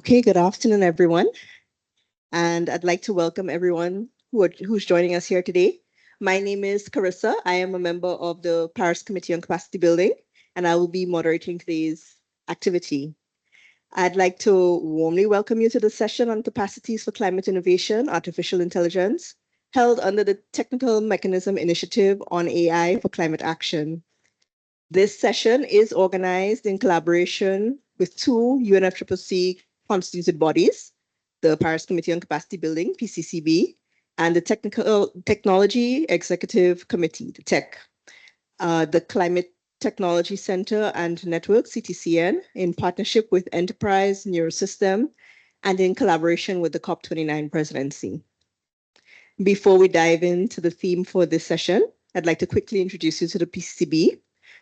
Okay, good afternoon, everyone. And I'd like to welcome everyone who's joining us here today. My name is Carissa. I am a member of the Paris Committee on Capacity Building, and I will be moderating today's activity. I'd like to warmly welcome you to the session on Capacities for Climate Innovation, Artificial Intelligence, held under the Technical Mechanism Initiative on AI for Climate Action. This session is organized in collaboration with two UNFCCC constituted bodies, the Paris Committee on Capacity Building, PCCB, and the Technology Executive Committee, the TEC, the Climate Technology Center and Network, CTCN, in partnership with Enterprise Neurosystem and in collaboration with the COP29 presidency. Before we dive into the theme for this session, I'd like to quickly introduce you to the PCCB,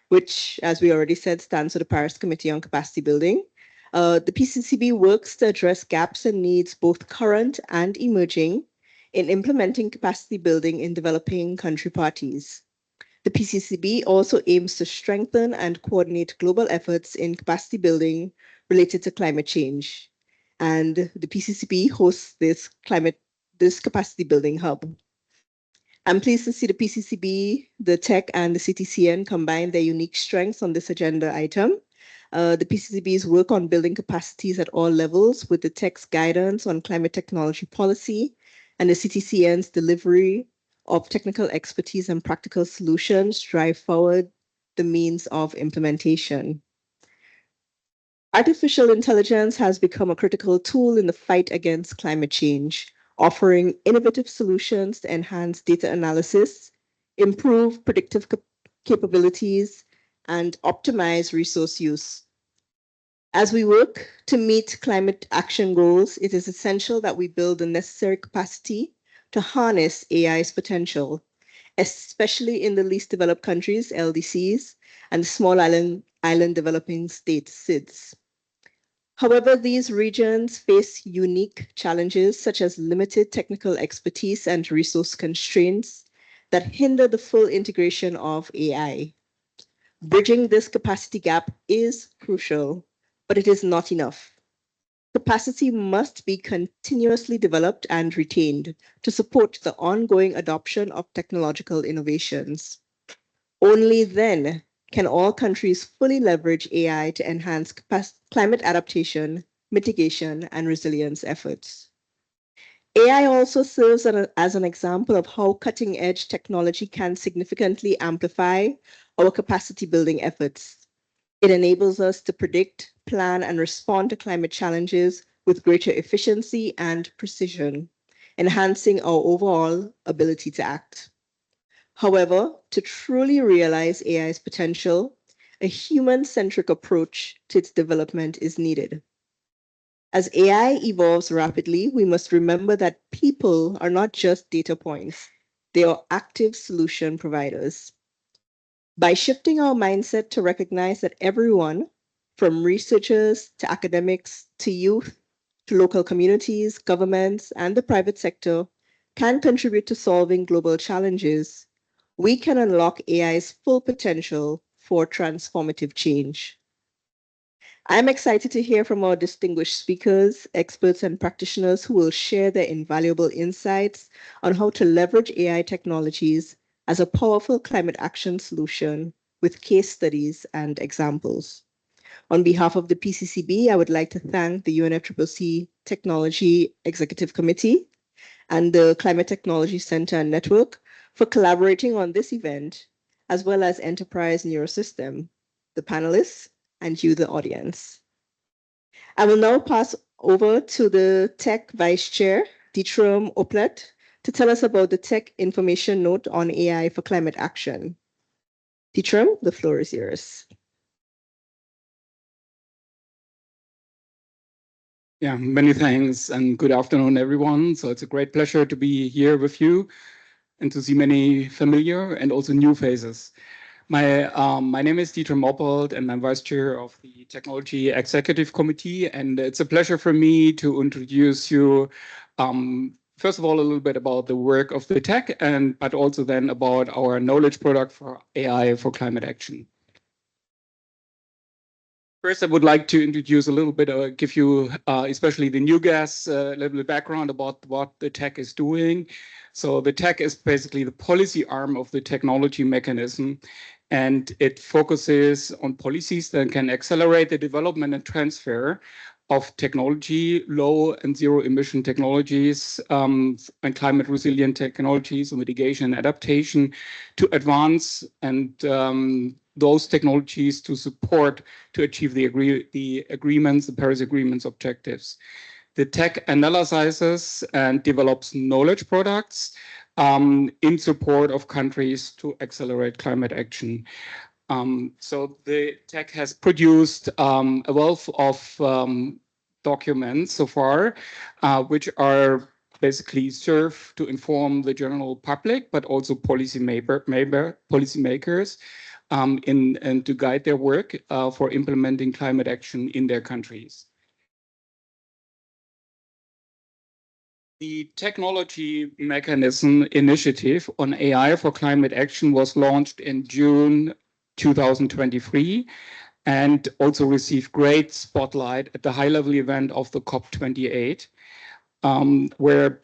which, as we already said, stands for the Paris Committee on Capacity Building. The PCCB works to address gaps and needs, both current and emerging, in implementing capacity building in developing country parties. The PCCB also aims to strengthen and coordinate global efforts in capacity building related to climate change. And the PCCB hosts this capacity building hub. I'm pleased to see the PCCB, the TEC, and the CTCN combine their unique strengths on this agenda item. The PCCB's work on building capacities at all levels, with the TEC's guidance on climate technology policy, and the CTCN's delivery of technical expertise and practical solutions, drive forward the means of implementation. Artificial intelligence has become a critical tool in the fight against climate change, offering innovative solutions to enhance data analysis, improve predictive capabilities, and optimize resource use. As we work to meet climate action goals, it is essential that we build the necessary capacity to harness AI's potential, especially in the least developed countries, LDCs, and small island developing states, SIDS. However, these regions face unique challenges such as limited technical expertise and resource constraints that hinder the full integration of AI. Bridging this capacity gap is crucial, but it is not enough. Capacity must be continuously developed and retained to support the ongoing adoption of technological innovations. Only then can all countries fully leverage AI to enhance climate adaptation, mitigation, and resilience efforts. AI also serves as an example of how cutting-edge technology can significantly amplify our capacity building efforts. It enables us to predict, plan, and respond to climate challenges with greater efficiency and precision, enhancing our overall ability to act. However, to truly realize AI's potential, a human-centric approach to its development is needed. As AI evolves rapidly, we must remember that people are not just data points, they are active solution providers. By shifting our mindset to recognize that everyone, from researchers to academics to youth to local communities, governments, and the private sector, can contribute to solving global challenges, we can unlock AI's full potential for transformative change. I'm excited to hear from our distinguished speakers, experts, and practitioners who will share their invaluable insights on how to leverage AI technologies as a powerful climate action solution with case studies and examples. On behalf of the PCCB, I would like to thank the UNFCCC Technology Executive Committee and the Climate Technology Center and Network for collaborating on this event, as well as Enterprise Neurosystem, the panelists, and you, the audience. I will now pass over to the TEC Vice Chair, Dietram Oplet, to tell us about the TEC information note on AI for climate action. Dietram, the floor is yours. Yeah, many thanks and good afternoon, everyone. So it's a great pleasure to be here with you and to see many familiar and also new faces. My name is Dieter Moppold and I'm Vice Chair of the Technology Executive Committee. And it's a pleasure for me to introduce you, first of all, a little bit about the work of the tech, but also then about our knowledge product for AI for climate action. First, I would like to introduce a little bit, give you, especially the new guests, a little bit background about what the tech is doing. So the tech is basically the policy arm of the technology mechanism, and it focuses on policies that can accelerate the development and transfer of technology, low and zero emission technologies, and climate resilient technologies, mitigation and adaptation to advance and those technologies to support to achieve the agreements, the Paris Agreement's objectives. The tech analyzes and develops knowledge products in support of countries to accelerate climate action. So the tech has produced a wealth of documents so far, which are basically serve to inform the general public, but also policymakers and to guide their work for implementing climate action in their countries. The Technology Mechanism Initiative on AI for Climate Action was launched in June 2023 and also received great spotlight at the high-level event of the COP28, where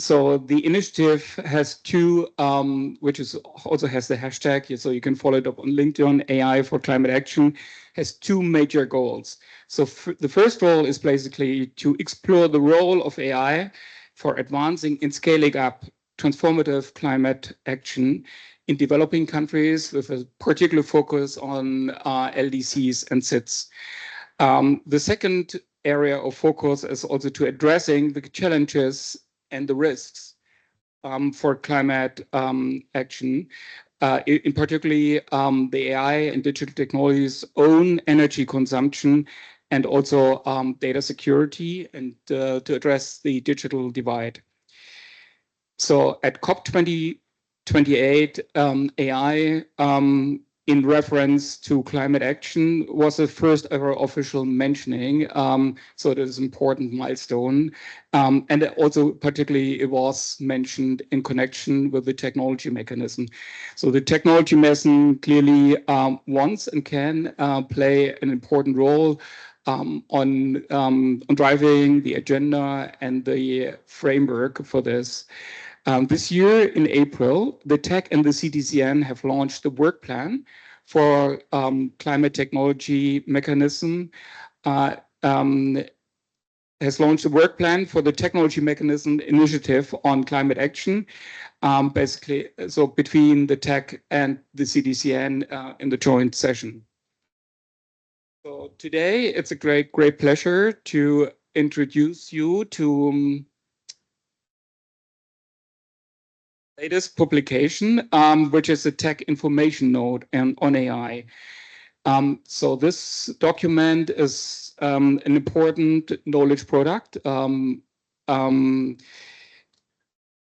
so the initiative has two, which is also has the hashtag, so you can follow it up on LinkedIn. AI for Climate Action has two major goals. So the first goal is basically to explore the role of AI for advancing and scaling up transformative climate action in developing countries with a particular focus on LDCs and SIDS. The second area of focus is also to addressing the challenges and the risks for climate action, in particularly the AI and digital technologies' own energy consumption and also data security and to address the digital divide. So at COP28, AI in reference to climate action was the first ever official mentioning. So it is an important milestone. And also particularly it was mentioned in connection with the technology mechanism. So the technology mechanism clearly wants and can play an important role on driving the agenda and the framework for this. This year in April, the TEC and the CTCN have launched the work plan for climate technology mechanism, has launched a work plan for the technology mechanism initiative on climate action, basically, so between the TEC and the CTCN in the joint session. So today, it's a great pleasure to introduce you to latest publication, which is a tech information node on AI. So this document is an important knowledge product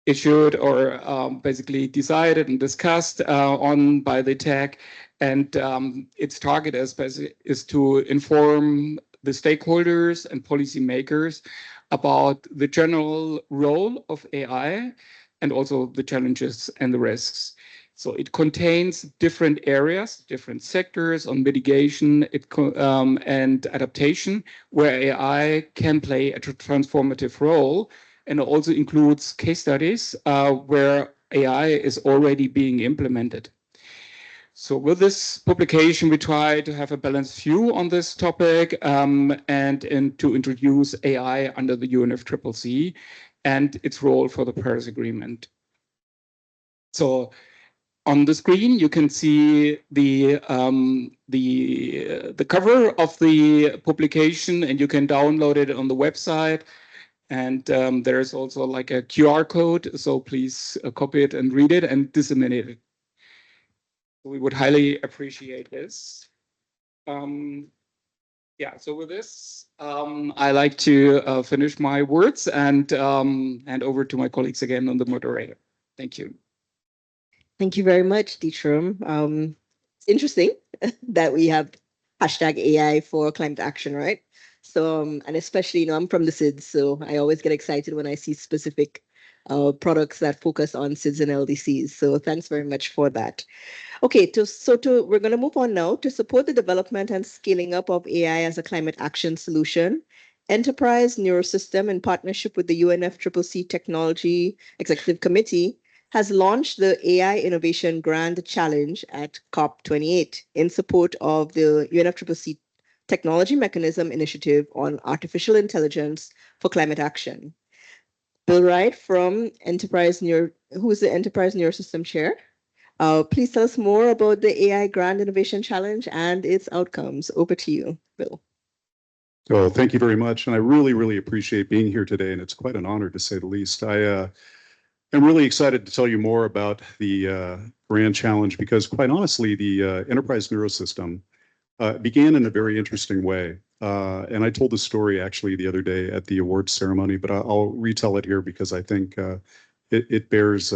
issued or basically decided and discussed on by the tech. And its target is to inform the stakeholders and policymakers about the general role of AI and also the challenges and the risks. So it contains different areas, different sectors on mitigation and adaptation, where AI can play a transformative role, and it also includes case studies where AI is already being implemented. So with this publication, we try to have a balanced view on this topic and to introduce AI under the UNFCCC and its role for the Paris Agreement. So on the screen, you can see the cover of the publication, and you can download it on the website. And there is also like a QR code, so please copy it and read it and disseminate it. We would highly appreciate this. Yeah, so with this, I like to finish my words and hand over to my colleagues again on the moderator. Thank you. Thank you very much, Deetram. It's interesting that we have hashtag AI for climate action, right? So, and especially, I'm from the SIDS, so I always get excited when I see specific products that focus on SIDS and LDCs. So thanks very much for that. Okay, we're going to move on now to support the development and scaling up of AI as a climate action solution. Enterprise Neurosystem, in partnership with the UNFCCC Technology Executive Committee, has launched the AI Innovation Grand Challenge at COP28 in support of the UNFCCC Technology Mechanism Initiative on Artificial Intelligence for Climate Action. Bill Wright from who is the Enterprise Neurosystem Chair, please tell us more about the AI Grand Innovation Challenge and its outcomes. Over to you, Bill. Oh, thank you very much. And I really, really appreciate being here today. And it's quite an honor, to say the least. I am really excited to tell you more about the Grand Challenge because, quite honestly, the Enterprise Neurosystem began in a very interesting way. And I told the story actually the other day at the awards ceremony, but I'll retell it here because I think it bears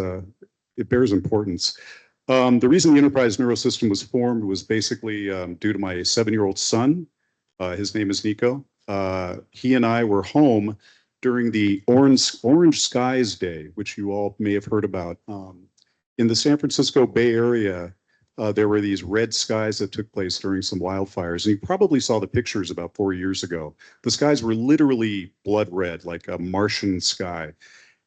importance. The reason the Enterprise Neurosystem was formed was basically due to my 7-year-old son. His name is Nico. He and I were home during the Orange Skies Day, which you all may have heard about. In the San Francisco Bay Area, there were these red skies that took place during some wildfires. And you probably saw the pictures about 4 years ago. The skies were literally blood red, like a Martian sky.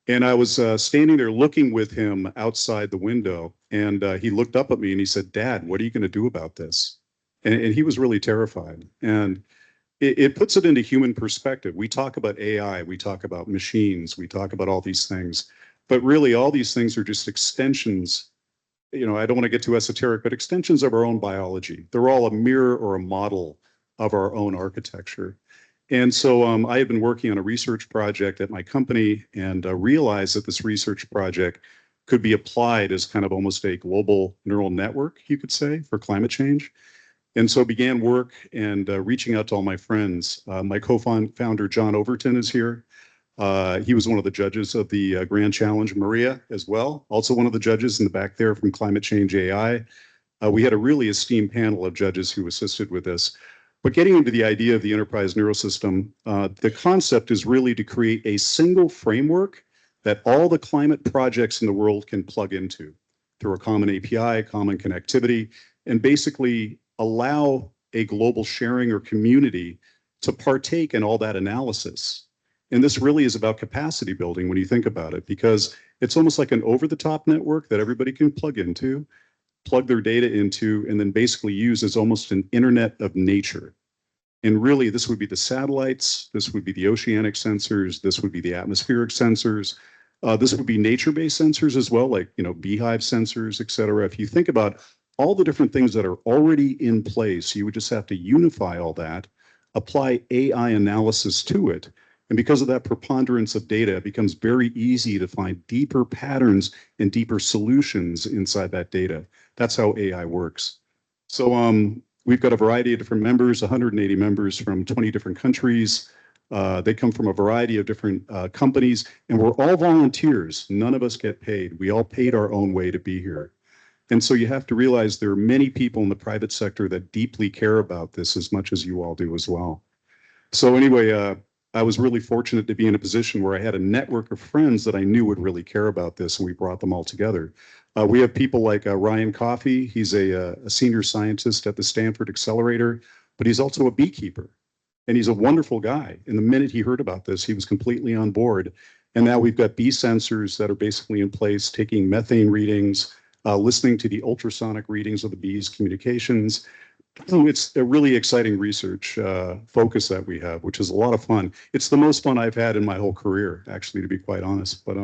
And I was standing there looking with him outside the window, and he looked up at me and he said, "Dad, what are you going to do about this?" And he was really terrified. And it puts it into human perspective. We talk about AI, we talk about machines, we talk about all these things, but really all these things are just extensions. You know, I don't want to get too esoteric, but extensions of our own biology. They're all a mirror or a model of our own architecture. And so I had been working on a research project at my company and realized that this research project could be applied as kind of almost a global neural network, you could say, for climate change. And so began work and reaching out to all my friends. My co-founder, John Overton, is here. He was one of the judges of the Grand Challenge. Maria as well, also one of the judges in the back there from Climate Change AI. We had a really esteemed panel of judges who assisted with this. But getting into the idea of the Enterprise Neurosystem, the concept is really to create a single framework that all the climate projects in the world can plug into through a common API, common connectivity, and basically allow a global sharing or community to partake in all that analysis. And this really is about capacity building when you think about it, because it's almost like an over-the-top network that everybody can plug into, plug their data into, and then basically use as almost an internet of nature. And really, this would be the satellites, this would be the oceanic sensors, this would be the atmospheric sensors, this would be nature-based sensors as well, like, you know, beehive sensors, et cetera. If you think about all the different things that are already in place, you would just have to unify all that, apply AI analysis to it. And because of that preponderance of data, it becomes very easy to find deeper patterns and deeper solutions inside that data. That's how AI works. So we've got a variety of different members, 180 members from 20 different countries. They come from a variety of different companies, and we're all volunteers. None of us get paid. We all paid our own way to be here. And so you have to realize there are many people in the private sector that deeply care about this as much as you all do as well. So anyway, I was really fortunate to be in a position where I had a network of friends that I knew would really care about this, and we brought them all together. We have people like Ryan Coffey. He's a senior scientist at the Stanford Accelerator, but he's also a beekeeper. And he's a wonderful guy. And the minute he heard about this, he was completely on board. And now we've got bee sensors that are basically in place, taking methane readings, listening to the ultrasonic readings of the bees' communications. So it's a really exciting research focus that we have, which is a lot of fun. It's the most fun I've had in my whole career, actually, to be quite honest. But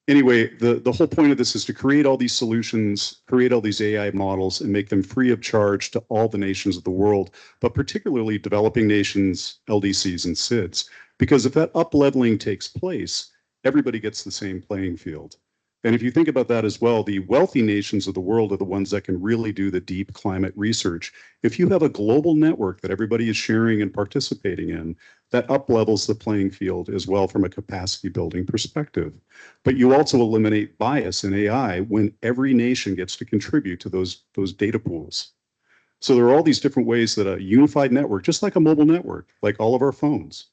anyway, the whole point of this is to create all these solutions, create all these AI models, and make them free of charge to all the nations of the world, but particularly developing nations, LDCs, and SIDS. Because if that up-leveling takes place, everybody gets the same playing field. And if you think about that as well, the wealthy nations of the world are the ones that can really do the deep climate research. If you have a global network that everybody is sharing and participating in, that up-levels the playing field as well from a capacity building perspective. But you also eliminate bias in AI when every nation gets to contribute to those data pools. So there are all these different ways that a unified network, just like a mobile network, like all of our phones,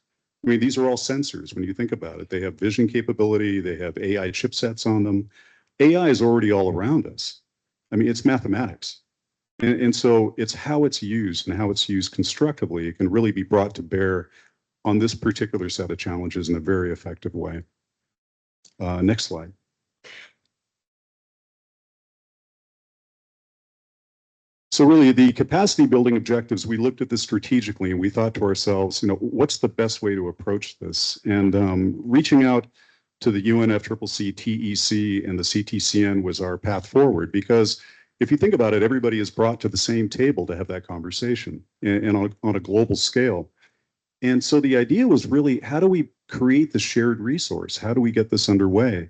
I mean, these are all sensors when you think about it. They have vision capability, they have AI chipsets on them. AI is already all around us. I mean, it's mathematics. And so it's how it's used and how it's used constructively. It can really be brought to bear on this particular set of challenges in a very effective way. Next slide. So really the capacity building objectives, we looked at this strategically and we thought to ourselves, what's the best way to approach this? And reaching out to the UNFCCC, TEC, and the CTCN was our path forward, because if you think about it, everybody is brought to the same table to have that conversation and on a global scale. And so the idea was really, how do we create the shared resource? How do we get this underway?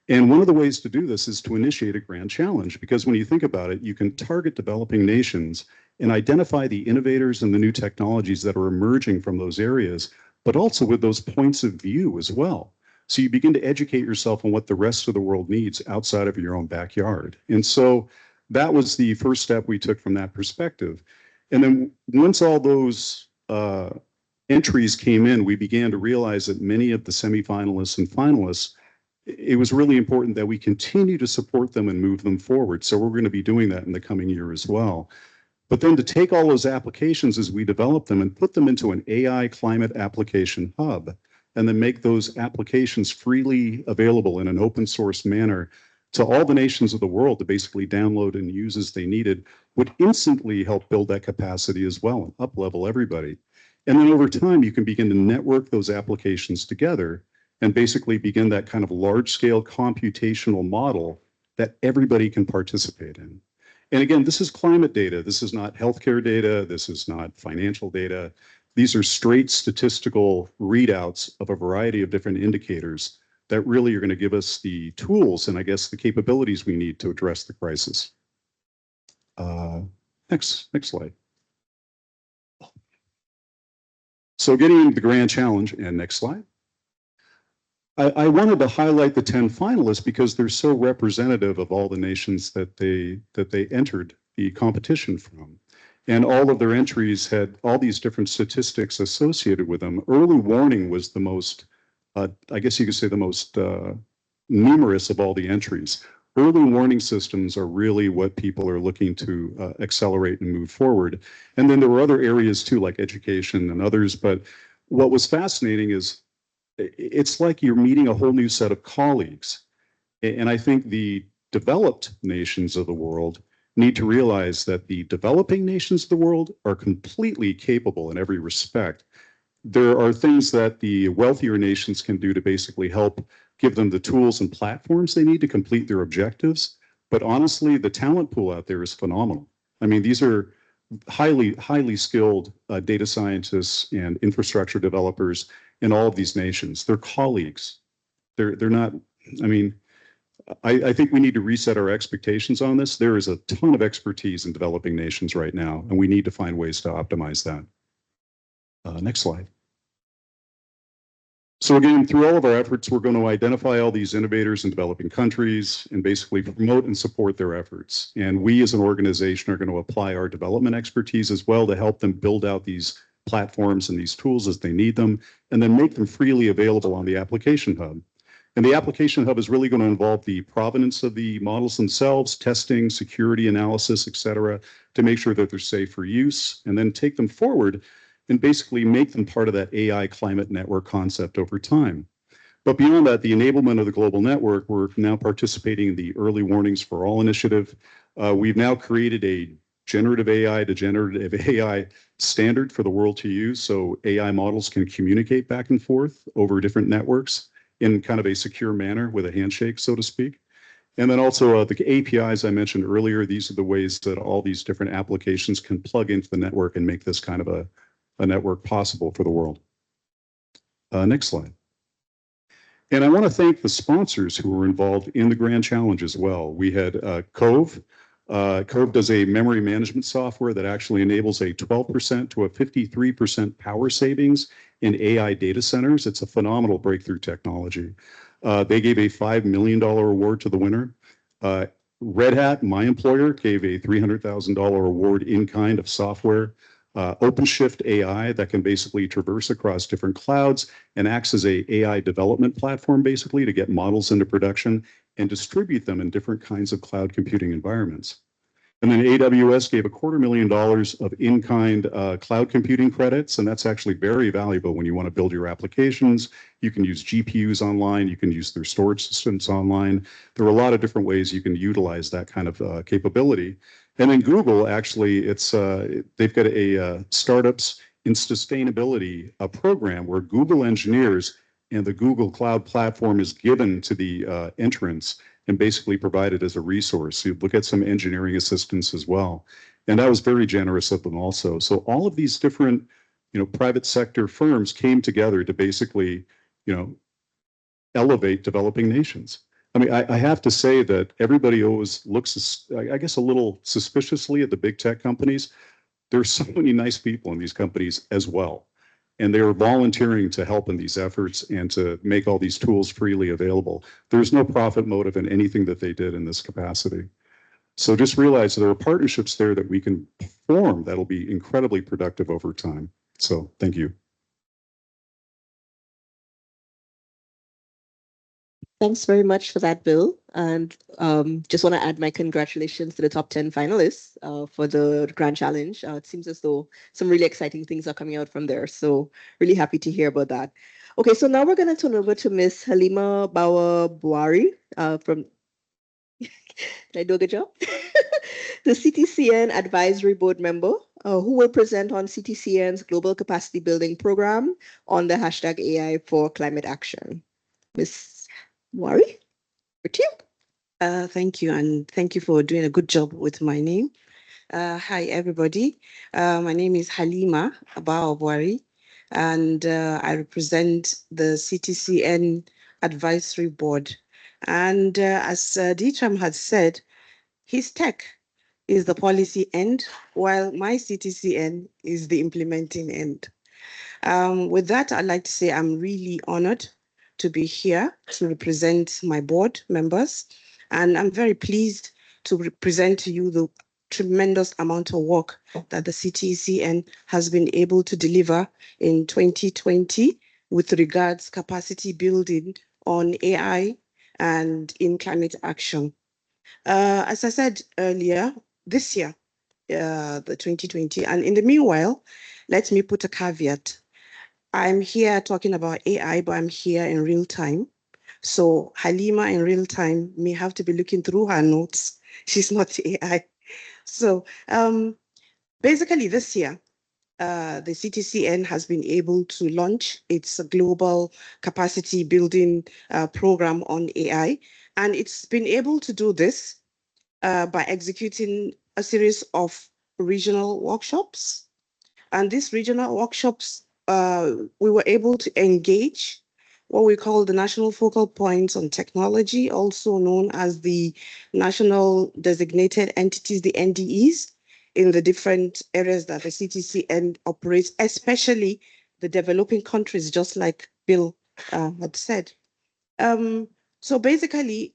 And one of the ways to do this is to initiate a grand challenge, because when you think about it, you can target developing nations and identify the innovators and the new technologies that are emerging from those areas, but also with those points of view as well. So you begin to educate yourself on what the rest of the world needs outside of your own backyard. And so that was the first step we took from that perspective. And then once all those entries came in, we began to realize that many of the semifinalists and finalists, it was really important that we continue to support them and move them forward. So we're going to be doing that in the coming year as well. But then to take all those applications as we develop them and put them into an AI climate application hub, and then make those applications freely available in an open source manner to all the nations of the world to basically download and use as they needed, would instantly help build that capacity as well and up-level everybody. And then over time, you can begin to network those applications together and basically begin that kind of large-scale computational model that everybody can participate in. And again, this is climate data. This is not healthcare data. This is not financial data. These are straight statistical readouts of a variety of different indicators that really are going to give us the tools and I guess the capabilities we need to address the crisis. Next slide. So getting into the grand challenge, and next slide. I wanted to highlight the 10 finalists because they're so representative of all the nations that they entered the competition from. And all of their entries had all these different statistics associated with them. Early warning was the most, I guess you could say the most numerous of all the entries. Early warning systems are really what people are looking to accelerate and move forward. And then there were other areas too, like education and others. But what was fascinating is it's like you're meeting a whole new set of colleagues. And I think the developed nations of the world need to realize that the developing nations of the world are completely capable in every respect. There are things that the wealthier nations can do to basically help give them the tools and platforms they need to complete their objectives. But honestly, the talent pool out there is phenomenal. I mean, these are highly skilled data scientists and infrastructure developers in all of these nations. They're colleagues. They're not, I mean, I think we need to reset our expectations on this. There is a ton of expertise in developing nations right now, and we need to find ways to optimize that. Next slide. So again, through all of our efforts, we're going to identify all these innovators in developing countries and basically promote and support their efforts. And we as an organization are going to apply our development expertise as well to help them build out these platforms and these tools as they need them, and then make them freely available on the application hub. And the application hub is really going to involve the provenance of the models themselves, testing, security analysis, et cetera, to make sure that they're safe for use, and then take them forward and basically make them part of that AI climate network concept over time. But beyond that, the enablement of the global network, we're now participating in the Early Warnings for All initiative. We've now created a generative AI to generative AI standard for the world to use, so AI models can communicate back and forth over different networks in kind of a secure manner with a handshake, so to speak. And then also the APIs I mentioned earlier, these are the ways that all these different applications can plug into the network and make this kind of a network possible for the world. Next slide. And I want to thank the sponsors who were involved in the Grand Challenge as well. We had Cove. Cove does a memory management software that actually enables a 12% to a 53% power savings in AI data centers. It's a phenomenal breakthrough technology. They gave a $5 million award to the winner. Red Hat, my employer, gave a $300,000 award in kind of software OpenShift AI that can basically traverse across different clouds and acts as a AI development platform basically to get models into production and distribute them in different kinds of cloud computing environments. And then AWS gave $250,000 of in-kind cloud computing credits, and that's actually very valuable when you want to build your applications. You can use GPUs online, you can use their storage systems online. There are a lot of different ways you can utilize that kind of capability. And then Google, actually, they've got a startups in sustainability program where Google engineers and the Google Cloud platform is given to the entrants and basically provided as a resource. You look at some engineering assistance as well. And I was very generous of them also. So all of these different, private sector firms came together to basically, elevate developing nations. I mean, I have to say that everybody always looks, I guess, a little suspiciously at the big tech companies. There's so many nice people in these companies as well. And they are volunteering to help in these efforts and to make all these tools freely available. There's no profit motive in anything that they did in this capacity. So just realize there are partnerships there that we can form that'll be incredibly productive over time. So thank you. Thanks very much for that, Bill. And just want to add my congratulations to the top 10 finalists for the Grand Challenge. It seems as though some really exciting things are coming out from there. So really happy to hear about that. Okay, so now we're going to turn over to Ms. Halima Bawa Buari from, did I do a good job? The CTCN Advisory Board member who will present on CTCN's Global Capacity Building Program on the hashtag AI for Climate Action. Ms. Buari, over to you. Thank you, and thank you for doing a good job with my name. Hi, everybody. My name is Halima Abaobwari, and I represent the CTCN Advisory Board. And as Ditram had said, his tech is the policy end, while my CTCN is the implementing end. With that, I'd like to say I'm really honored to be here to represent my board members. And I'm very pleased to present to you the tremendous amount of work that the CTCN has been able to deliver in 2020 with regards capacity building on AI and in climate action. As I said earlier, this year, the 2020, and in the meanwhile, let me put a caveat. I'm here talking about AI, but I'm here in real time. So Halima in real time may have to be looking through her notes. She's not AI. So basically this year, the CTCN has been able to launch its global capacity building program on AI. And it's been able to do this by executing a series of regional workshops. And these regional workshops, we were able to engage what we call the National Focal Points on Technology, also known as the National Designated Entities, the NDEs, in the different areas that the CTCN operates, especially the developing countries, just like Bill had said. So basically,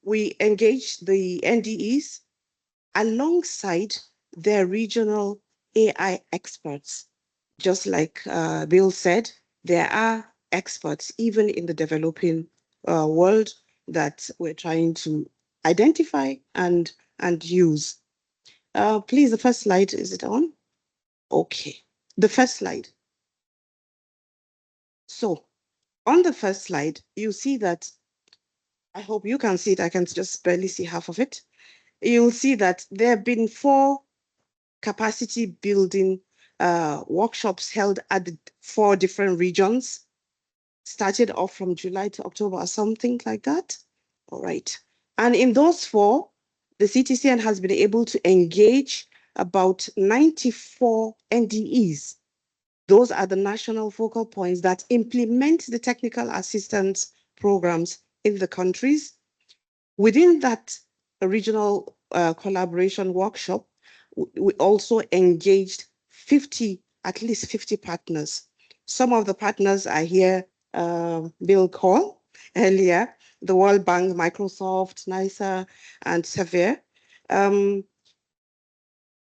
we engaged the NDEs alongside their regional AI experts. Just like Bill said, there are experts even in the developing world that we're trying to identify and use. Please, the first slide, is it on? Okay, the first slide. So on the first slide, you see that, I hope you can see it, I can just barely see half of it. You'll see that there have been 4 capacity building workshops held at the 4 different regions, started off from July to October or something like that. All right. And in those 4, the CTCN has been able to engage about 94 NDEs. Those are the national focal points that implement the technical assistance programs in the countries. Within that regional collaboration workshop, we also engaged at least 50 partners. Some of the partners are here, Bill called earlier, the World Bank, Microsoft, NISA, and Sevier. In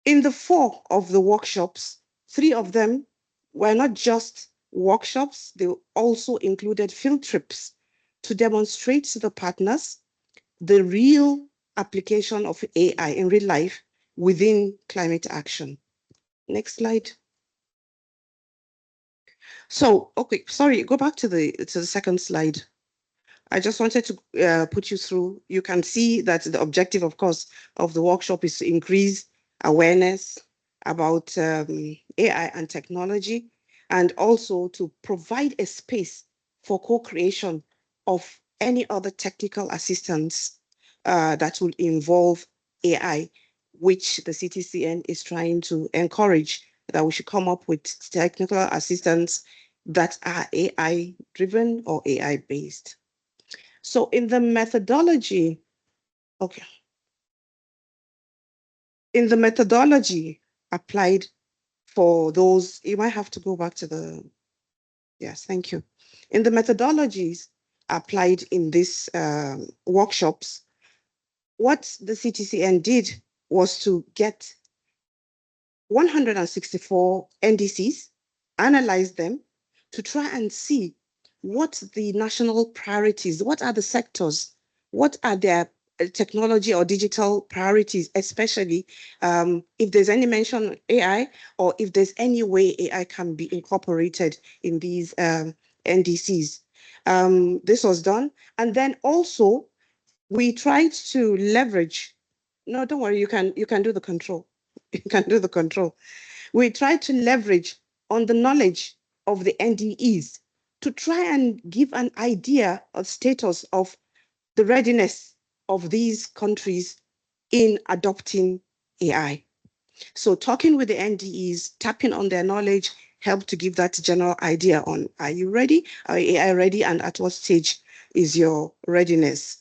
the 4 of the workshops, 3 of them were not just workshops, they also included field trips to demonstrate to the partners the real application of AI in real life within climate action. Next slide. So, okay, sorry, go back to the second slide. I just wanted to put you through. You can see that the objective, of course, of the workshop is to increase awareness about AI and technology, and also to provide a space for co-creation of any other technical assistance that will involve AI, which the CTCN is trying to encourage, that we should come up with technical assistance that are AI driven or AI based. So in the methodology, okay. In the methodology applied for those, you might have to go back to the, yes, thank you. In the methodologies applied in these workshops, what the CTCN did was to get 164 NDCs, analyze them to try and see what the national priorities, what are the sectors, what are their technology or digital priorities, especially if there's any mention of AI, or if there's any way AI can be incorporated in these NDCs. This was done. And then also we tried to leverage, no, don't worry, you can do the control. You can do the control. We tried to leverage on the knowledge of the NDEs to try and give an idea of status of the readiness of these countries in adopting AI. So talking with the NDEs, tapping on their knowledge, helped to give that general idea on, are you ready? Are AI ready? And at what stage is your readiness?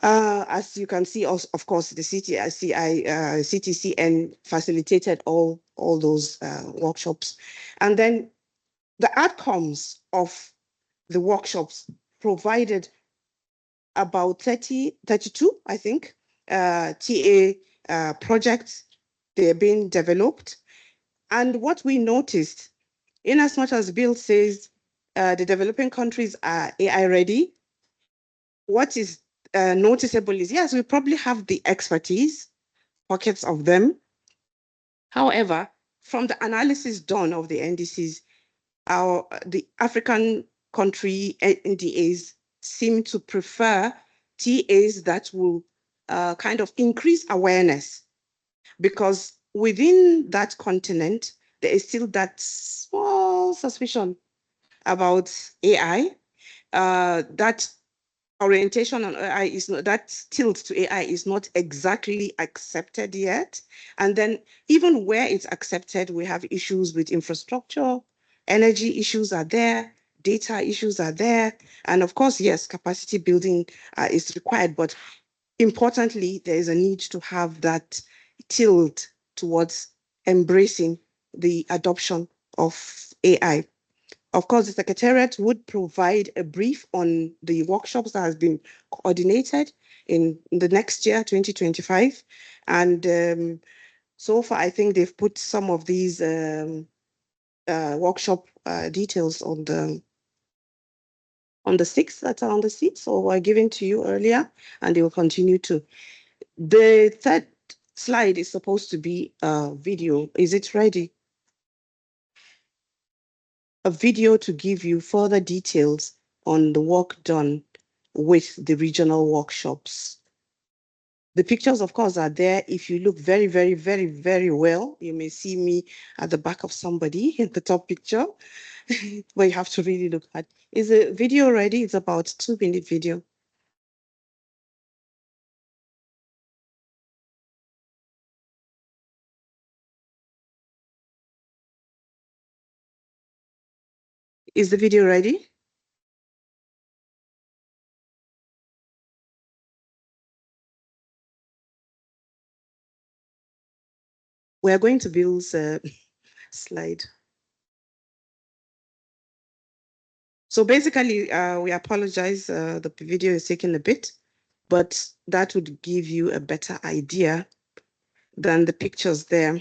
As you can see, of course, the CTCN facilitated all those workshops. And then the outcomes of the workshops provided about 32, I think, TA projects. They're being developed. And what we noticed, in as much as Bill says the developing countries are AI ready, what is noticeable is, yes, we probably have the expertise, pockets of them. However, from the analysis done of the NDCs, the African country NDAs seem to prefer TAs that will kind of increase awareness, because within that continent, there is still that small suspicion about AI, that orientation on AI is not, that tilt to AI is not exactly accepted yet. And then even where it's accepted, we have issues with infrastructure, energy issues are there, data issues are there. And of course, yes, capacity building is required, but importantly, there is a need to have that tilt towards embracing the adoption of AI. Of course, the Secretariat would provide a brief on the workshops that has been coordinated in the next year, 2025. And so far, I think they've put some of these workshop details on the 6th, that's on the 6th, so we're given to you earlier, and they will continue to. The third slide is supposed to be a video. Is it ready? A video to give you further details on the work done with the regional workshops. The pictures, of course, are there. If you look very, very, very, very well, you may see me at the back of somebody in the top picture, but you have to really look at. Is the video ready? It's about 2-minute video. Is the video ready? We're going to Bill's slide. So basically, we apologize, the video is taking a bit, but that would give you a better idea than the pictures there.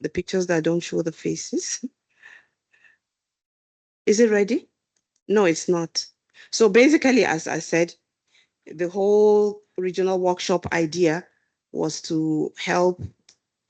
the pictures that don't show the faces. Is it ready? No, it's not. So basically, as I said, the whole regional workshop idea was to help,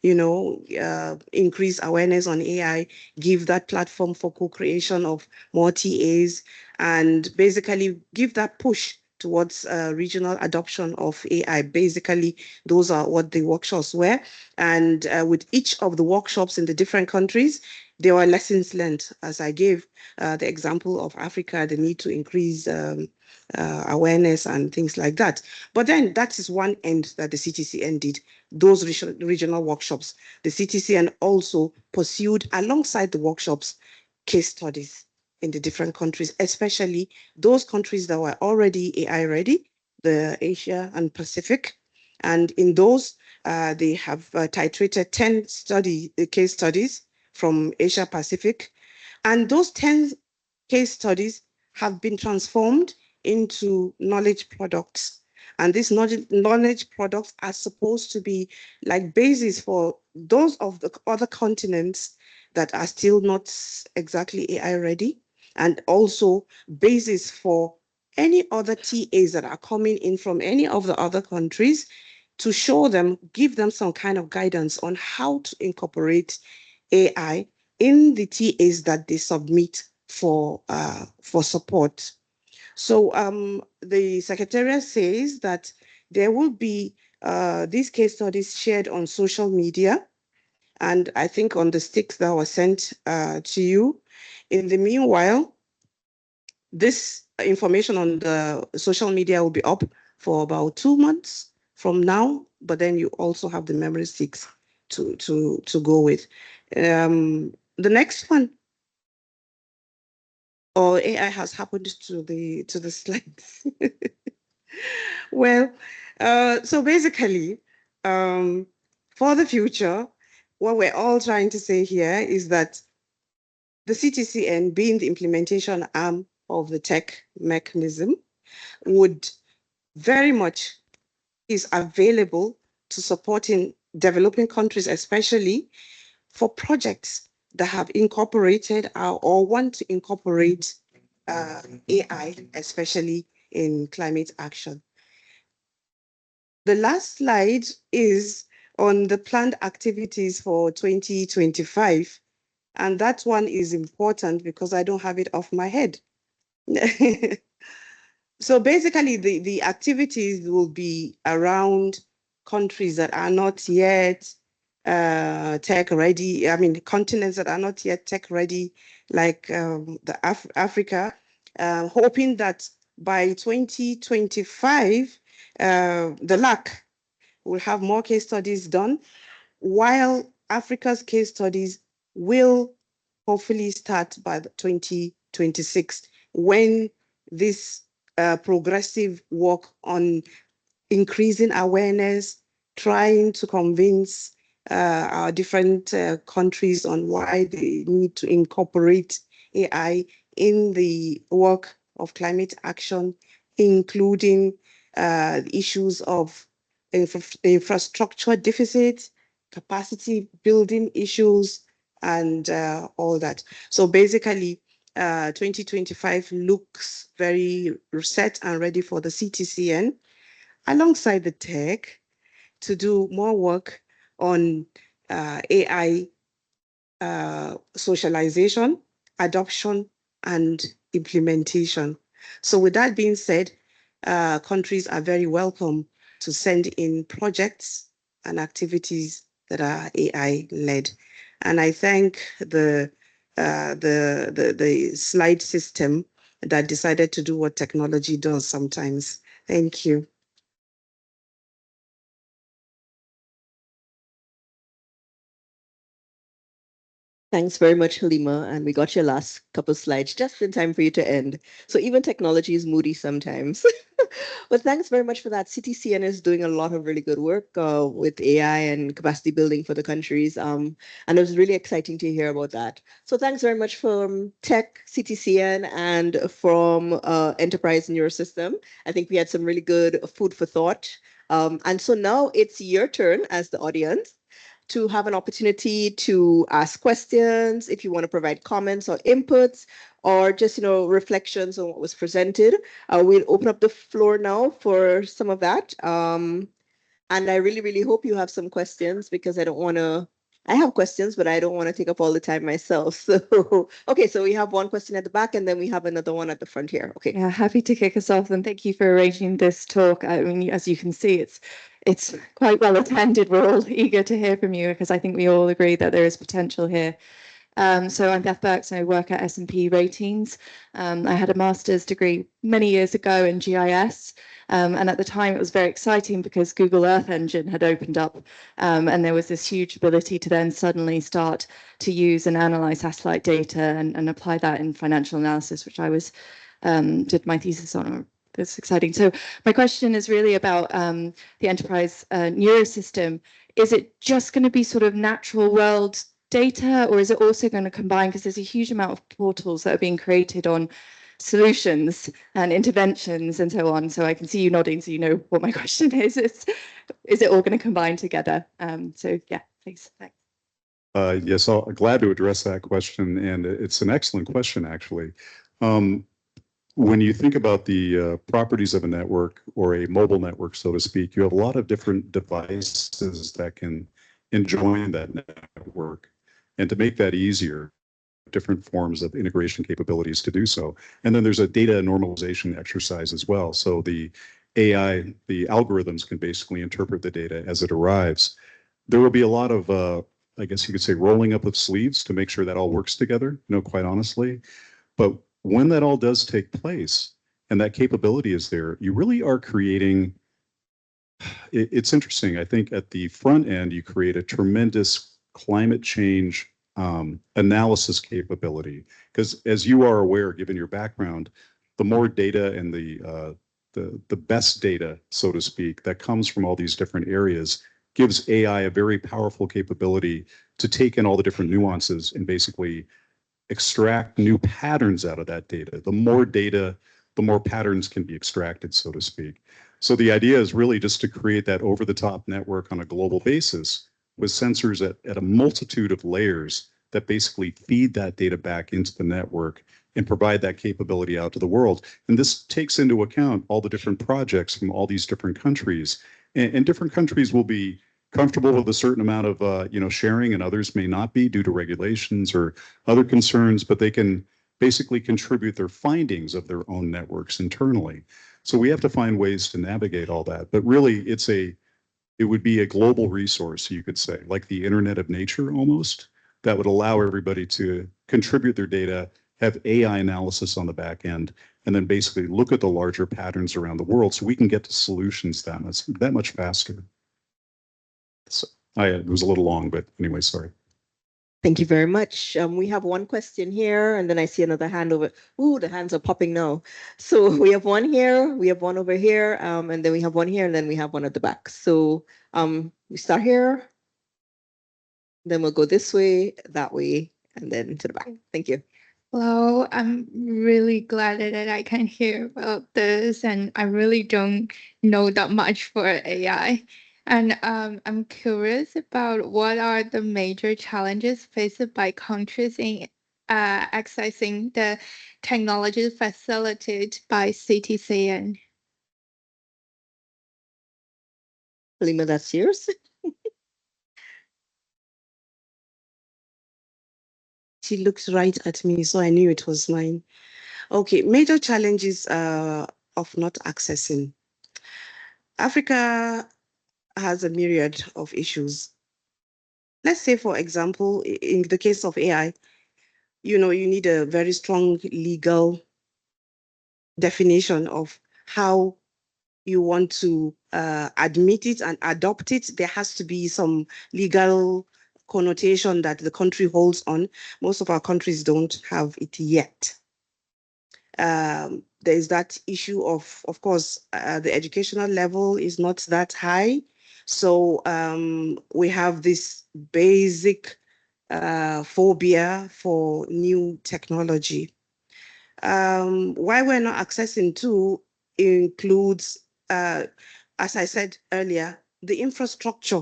increase awareness on AI, give that platform for co-creation of more TAs, and basically give that push towards regional adoption of AI. Basically, those are what the workshops were. And with each of the workshops in the different countries, there were lessons learned, as I gave the example of Africa, the need to increase awareness and things like that. But then that is one end that the CTCN did, those regional workshops. The CTCN also pursued, alongside the workshops, case studies in the different countries, especially those countries that were already AI ready, the Asia and Pacific. And in those, they have titrated 10 case studies from Asia Pacific. And those 10 case studies have been transformed into knowledge products. And these knowledge products are supposed to be like basis for those of the other continents that are still not exactly AI ready, and also basis for any other TAs that are coming in from any of the other countries, to show them, give them some kind of guidance on how to incorporate AI in the TAs that they submit for support. So the Secretariat says that there will be these case studies shared on social media, and I think on the sticks that were sent to you. In the meanwhile, this information on the social media will be up for about 2 months from now, but then you also have the memory sticks to go with. The next one, or AI has happened to the slides. Well, so basically, for the future, what we're all trying to say here is that the CTCN, being the implementation arm of the tech mechanism, would very much is available to supporting developing countries, especially for projects that have incorporated or want to incorporate AI, especially in climate action. The last slide is on the planned activities for 2025. And that one is important because I don't have it off my head. So basically, the activities will be around countries that are not yet tech ready. I mean, continents that are not yet tech ready, like Africa, hoping that by 2025, the LAC will have more case studies done, while Africa's case studies will hopefully start by 2026, when this progressive work on increasing awareness, trying to convince our different countries on why they need to incorporate AI in the work of climate action, including issues of infrastructure deficit, capacity building issues, and all that. So basically, 2025 looks very set and ready for the CTCN, alongside the tech, to do more work on AI socialization, adoption, and implementation. So with that being said, countries are very welcome to send in projects and activities that are AI-led. And I thank the slide system that decided to do what technology does sometimes. Thank you. Thanks very much, Halima. And we got your last couple slides just in time for you to end. So even technology is moody sometimes. But thanks very much for that. CTCN is doing a lot of really good work with AI and capacity building for the countries. And it was really exciting to hear about that. So thanks very much from Tech, CTCN, and from Enterprise Neurosystem. I think we had some really good food for thought. And so now it's your turn as the audience. to have an opportunity to ask questions, if you want to provide comments or inputs, or just, reflections on what was presented. We'll open up the floor now for some of that. And I really, really hope you have some questions because I have questions, but I don't want to take up all the time myself. So, okay, so we have one question at the back and then we have another one at the front here. Okay. Yeah, happy to kick us off, and thank you for arranging this talk. I mean, as you can see, it's quite well attended. We're all eager to hear from you because I think we all agree that there is potential here. So I'm Beth Burks and I work at S&P Ratings. I had a master's degree many years ago in GIS. And at the time it was very exciting because Google Earth Engine had opened up and there was this huge ability to then suddenly start to use and analyze satellite data and apply that in financial analysis, which I did my thesis on. It's exciting. So my question is really about the enterprise neurosystem. Is it just going to be sort of natural world data, or is it also going to combine, because there's a huge amount of portals that are being created on solutions and interventions and so on. So I can see you nodding, so you know what my question is. Is it all going to combine together? So yeah, please. Thanks. Yes, I'm glad to address that question, and it's an excellent question, actually. When you think about the properties of a network or a mobile network, so to speak, you have a lot of different devices that can join that network. And to make that easier, different forms of integration capabilities to do so. And then there's a data normalization exercise as well. So the AI, the algorithms can basically interpret the data as it arrives. There will be a lot of, I guess you could say, rolling up of sleeves to make sure that all works together, quite honestly. But when that all does take place and that capability is there, you really are creating, it's interesting. I think at the front end, you create a tremendous climate change analysis capability, because as you are aware, given your background, the more data and the best data, so to speak, that comes from all these different areas gives AI a very powerful capability to take in all the different nuances and basically extract new patterns out of that data. The more data, the more patterns can be extracted, so to speak. So the idea is really just to create that over-the-top network on a global basis with sensors at a multitude of layers that basically feed that data back into the network and provide that capability out to the world. And this takes into account all the different projects from all these different countries. And different countries will be comfortable with a certain amount of sharing, and others may not be due to regulations or other concerns, but they can basically contribute their findings of their own networks internally. So we have to find ways to navigate all that. But really, it would be a global resource, you could say, like the Internet of Nature almost, that would allow everybody to contribute their data, have AI analysis on the back end, and then basically look at the larger patterns around the world so we can get to solutions that much faster. So it was a little long, but anyway, sorry. Thank you very much. We have one question here, and then I see another hand over. Ooh, the hands are popping now. So we have one here, we have one over here, and then we have one here, and then we have one at the back. So we start here, then we'll go this way, that way, and then to the back. Thank you. Hello, I'm really glad that I can hear about this, and I really don't know that much for AI. And I'm curious about what are the major challenges faced by countries in accessing the technology facilitated by CTCN. Halima, that's yours. She looks right at me, so I knew it was mine. Okay, major challenges of not accessing. Africa has a myriad of issues. Let's say, for example, in the case of AI, you need a very strong legal definition of how you want to admit it and adopt it. There has to be some legal connotation that the country holds on. Most of our countries don't have it yet. There is that issue of course, the educational level is not that high. So we have this basic phobia for new technology. Why we're not accessing to includes, as I said earlier, the infrastructure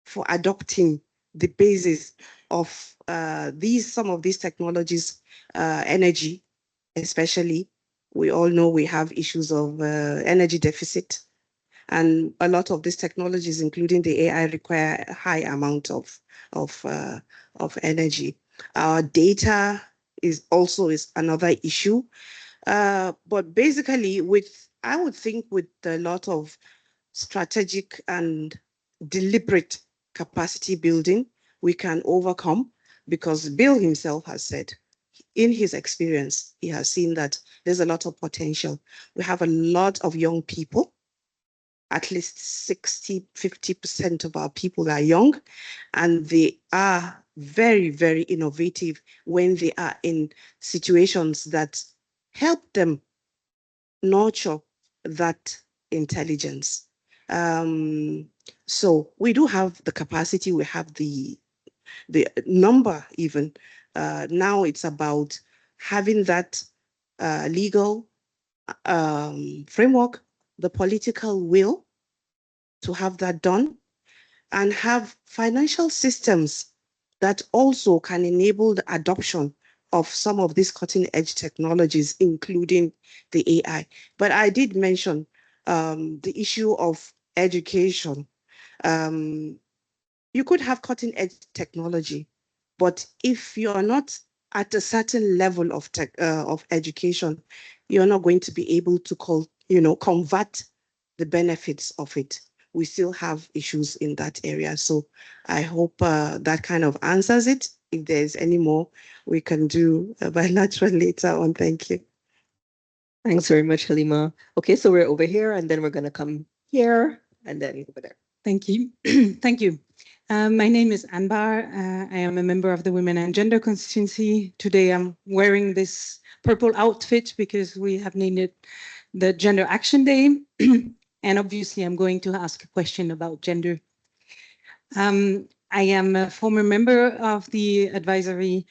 for adopting the basis of some of these technologies, energy, especially. We all know we have issues of energy deficit, and a lot of these technologies, including the AI, require a high amount of energy. Our data is another issue. But basically, I would think with a lot of strategic and deliberate capacity building, we can overcome, because Bill himself has said, in his experience, he has seen that there's a lot of potential. We have a lot of young people. At least 50% of our people are young, and they are very, very innovative when they are in situations that help them nurture that intelligence. So we do have the capacity, we have the number even. Now it's about having that legal framework, the political will to have that done, and have financial systems that also can enable the adoption of some of these cutting edge technologies, including the AI. But I did mention the issue of education. You could have cutting edge technology, but if you're not at a certain level of education, you're not going to be able to convert the benefits of it. We still have issues in that area. So I hope that kind of answers it. If there's any more, we can do bilateral later on. Thank you. Thanks very much, Halima. Okay, so we're over here, and then we're going to come here, and then over there. Thank you. Thank you. My name is Anbar. I am a member of the Women and Gender constituency. Today I'm wearing this purple outfit because we have named it the Gender Action Day. And obviously I'm going to ask a question about gender. I am a former member of the advisory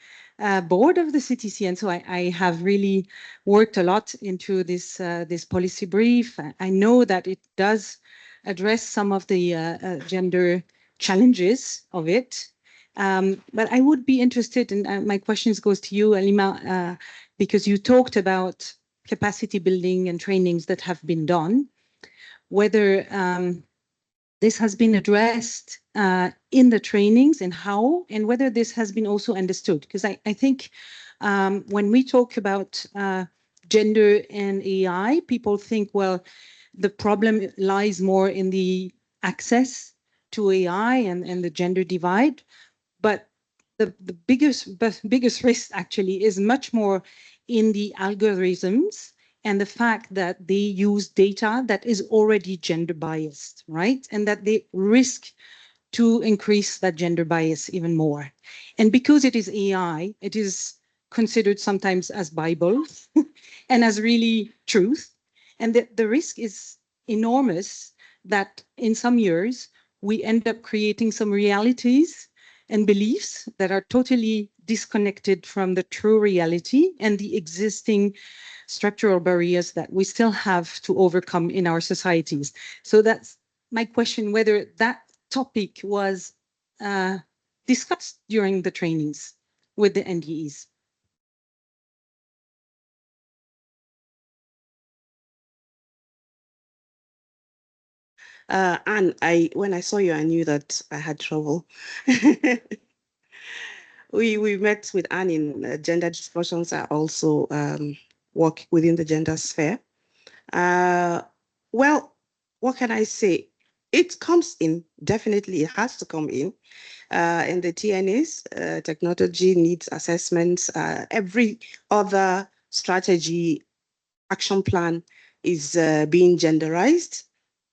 board of the CTC, and so I have really worked a lot into this policy brief. I know that it does address some of the gender challenges of it, but I would be interested, and my questions goes to you, Halima, because you talked about capacity building and trainings that have been done, whether this has been addressed in the trainings and how, and whether this has been also understood. Because I think when we talk about gender and AI, people think, well, the problem lies more in the access to AI and the gender divide. But the biggest risk actually is much more in the algorithms and the fact that they use data that is already gender biased, right? And that they risk to increase that gender bias even more. And because it is AI, it is considered sometimes as Bible and as really truth. And the risk is enormous that in some years, we end up creating some realities and beliefs that are totally disconnected from the true reality and the existing structural barriers that we still have to overcome in our societies. So that's my question, whether that topic was discussed during the trainings with the NDEs. And when I saw you, I knew that I had trouble. We met with Anne in gender discussions. I also work within the gender sphere. Well, what can I say? It comes in, definitely it has to come in the TNAs, technology needs assessments, every other strategy action plan is being genderized,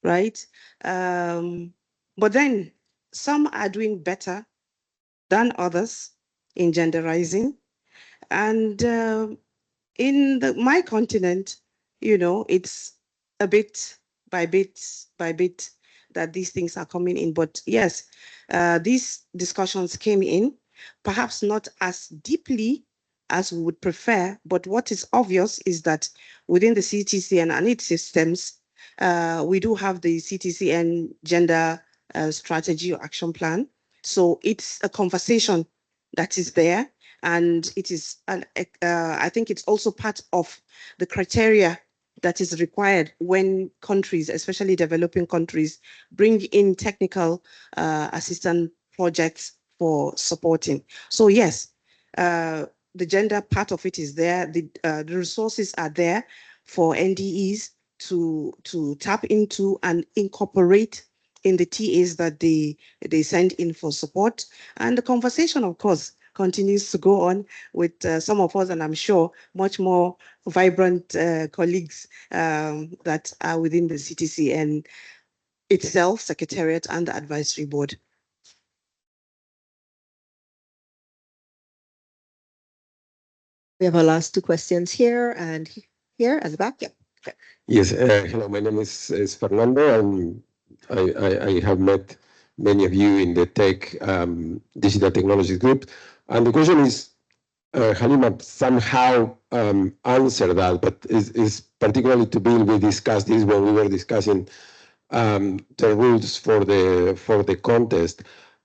right? But then some are doing better than others in genderizing. And in my continent, it's a bit by bit by bit that these things are coming in. But yes, these discussions came in, perhaps not as deeply as we would prefer, but what is obvious is that within the CTCN and its systems, we do have the CTCN gender strategy or action plan. So it's a conversation that is there, and it is, I think it's also part of the criteria that is required when countries, especially developing countries, bring in technical assistance projects for supporting. So yes, the gender part of it is there. The resources are there for NDEs to tap into and incorporate in the TAs that they send in for support. And the conversation, of course, continues to go on with some of us, and I'm sure much more vibrant colleagues that are within the CTC and itself, Secretariat and the Advisory Board. We have our last two questions here and here at the back. Yeah. Okay. Yes, hello, my name is Fernando, and I have met many of you in the tech digital technologies group. And the question is, Halima somehow answered that, but is particularly to Bill, we discussed this when we were discussing the rules for the contest,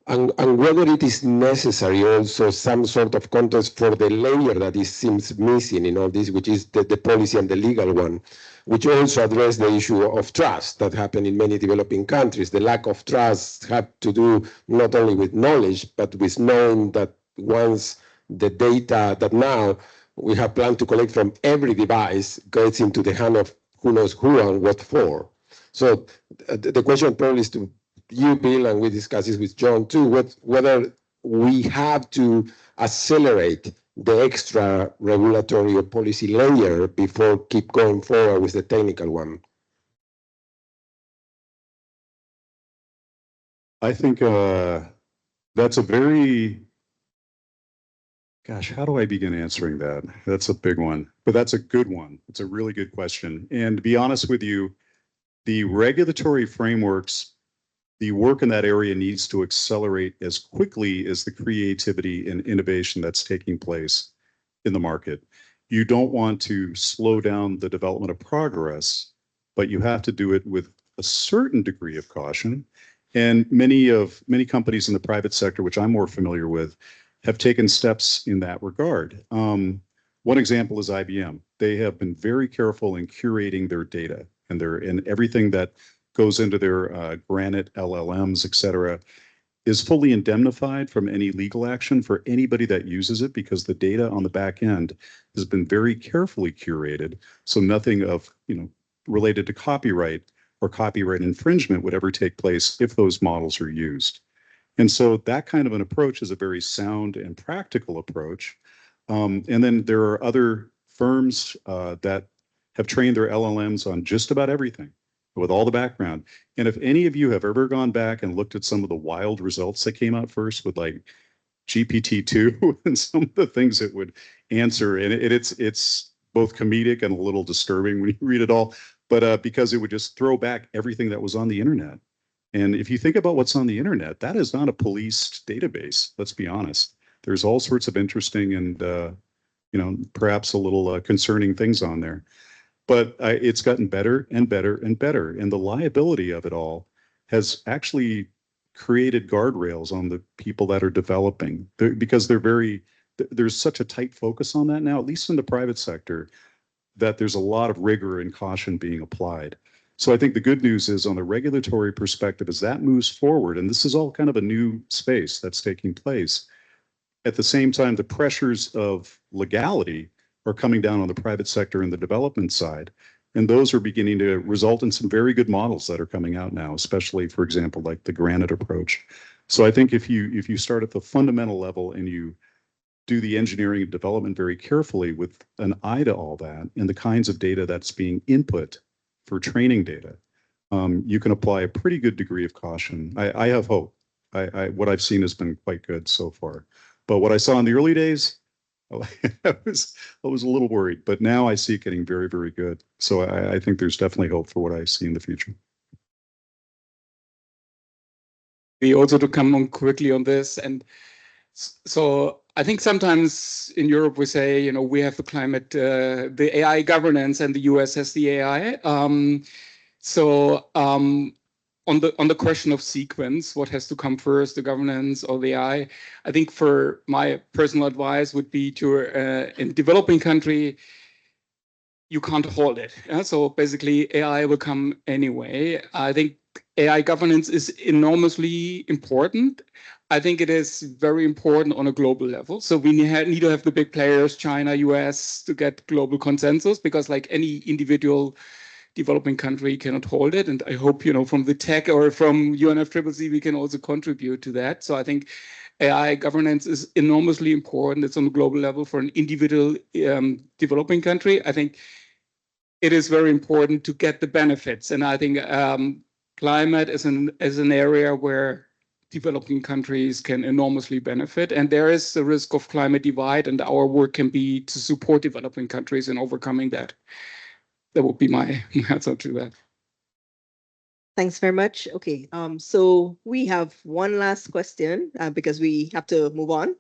and whether it is necessary also some sort of contest for the layer that seems missing in all this, which is the policy and the legal one, which also address the issue of trust that happened in many developing countries. The lack of trust had to do not only with knowledge, but with knowing that once the data that now we have planned to collect from every device gets into the hand of who knows who and what for. So the question probably is to you, Bill, and we discussed this with John too, whether we have to accelerate the extra regulatory or policy layer before keep going forward with the technical one. I think that's a very, gosh, how do I begin answering that? That's a big one, but that's a good one. It's a really good question. And to be honest with you, the regulatory frameworks, the work in that area needs to accelerate as quickly as the creativity and innovation that's taking place in the market. You don't want to slow down the development of progress, but you have to do it with a certain degree of caution. And many companies in the private sector, which I'm more familiar with, have taken steps in that regard. One example is IBM. They have been very careful in curating their data and everything that goes into their Granite LLMs, et cetera, is fully indemnified from any legal action for anybody that uses it, because the data on the back end has been very carefully curated. So nothing of, related to copyright or copyright infringement would ever take place if those models are used. And so that kind of an approach is a very sound and practical approach. And then there are other firms that have trained their LLMs on just about everything with all the background. And if any of you have ever gone back and looked at some of the wild results that came out first with like GPT-2 and some of the things it would answer, and it's both comedic and a little disturbing when you read it all, but because it would just throw back everything that was on the internet. And if you think about what's on the internet, that is not a policed database, let's be honest. There's all sorts of interesting and, perhaps a little concerning things on there. But it's gotten better and better and better. And the liability of it all has actually created guardrails on the people that are developing, because there's such a tight focus on that now, at least in the private sector, that there's a lot of rigor and caution being applied. So I think the good news is, on the regulatory perspective, as that moves forward, and this is all kind of a new space that's taking place, at the same time, the pressures of legality are coming down on the private sector and the development side. And those are beginning to result in some very good models that are coming out now, especially, for example, like the Granite approach. So I think if you start at the fundamental level and you do the engineering and development very carefully with an eye to all that and the kinds of data that's being input for training data, you can apply a pretty good degree of caution. I have hope. What I've seen has been quite good so far. But what I saw in the early days, I was a little worried, but now I see it getting very, very good. So I think there's definitely hope for what I see in the future. We also to come on quickly on this, and so I think sometimes in Europe we say, we have the climate, the AI governance, and the US has the AI. On on the question of sequence, what has to come first, the governance or the AI? I think for my personal advice would be to in developing country, you can't hold it. So basically, AI will come anyway. I think AI governance is enormously important. I think it is very important on a global level. So we need to have the big players, China, US, to get global consensus, because like any individual developing country cannot hold it. And I hope, from the tech or from UNFCCC, we can also contribute to that. So I think AI governance is enormously important. It's on a global level for an individual developing country. I think it is very important to get the benefits. And I think climate is an area where developing countries can enormously benefit. And there is a risk of climate divide, and our work can be to support developing countries in overcoming that. That would be my answer to that. Thanks very much. Okay, so we have one last question because we have to move on.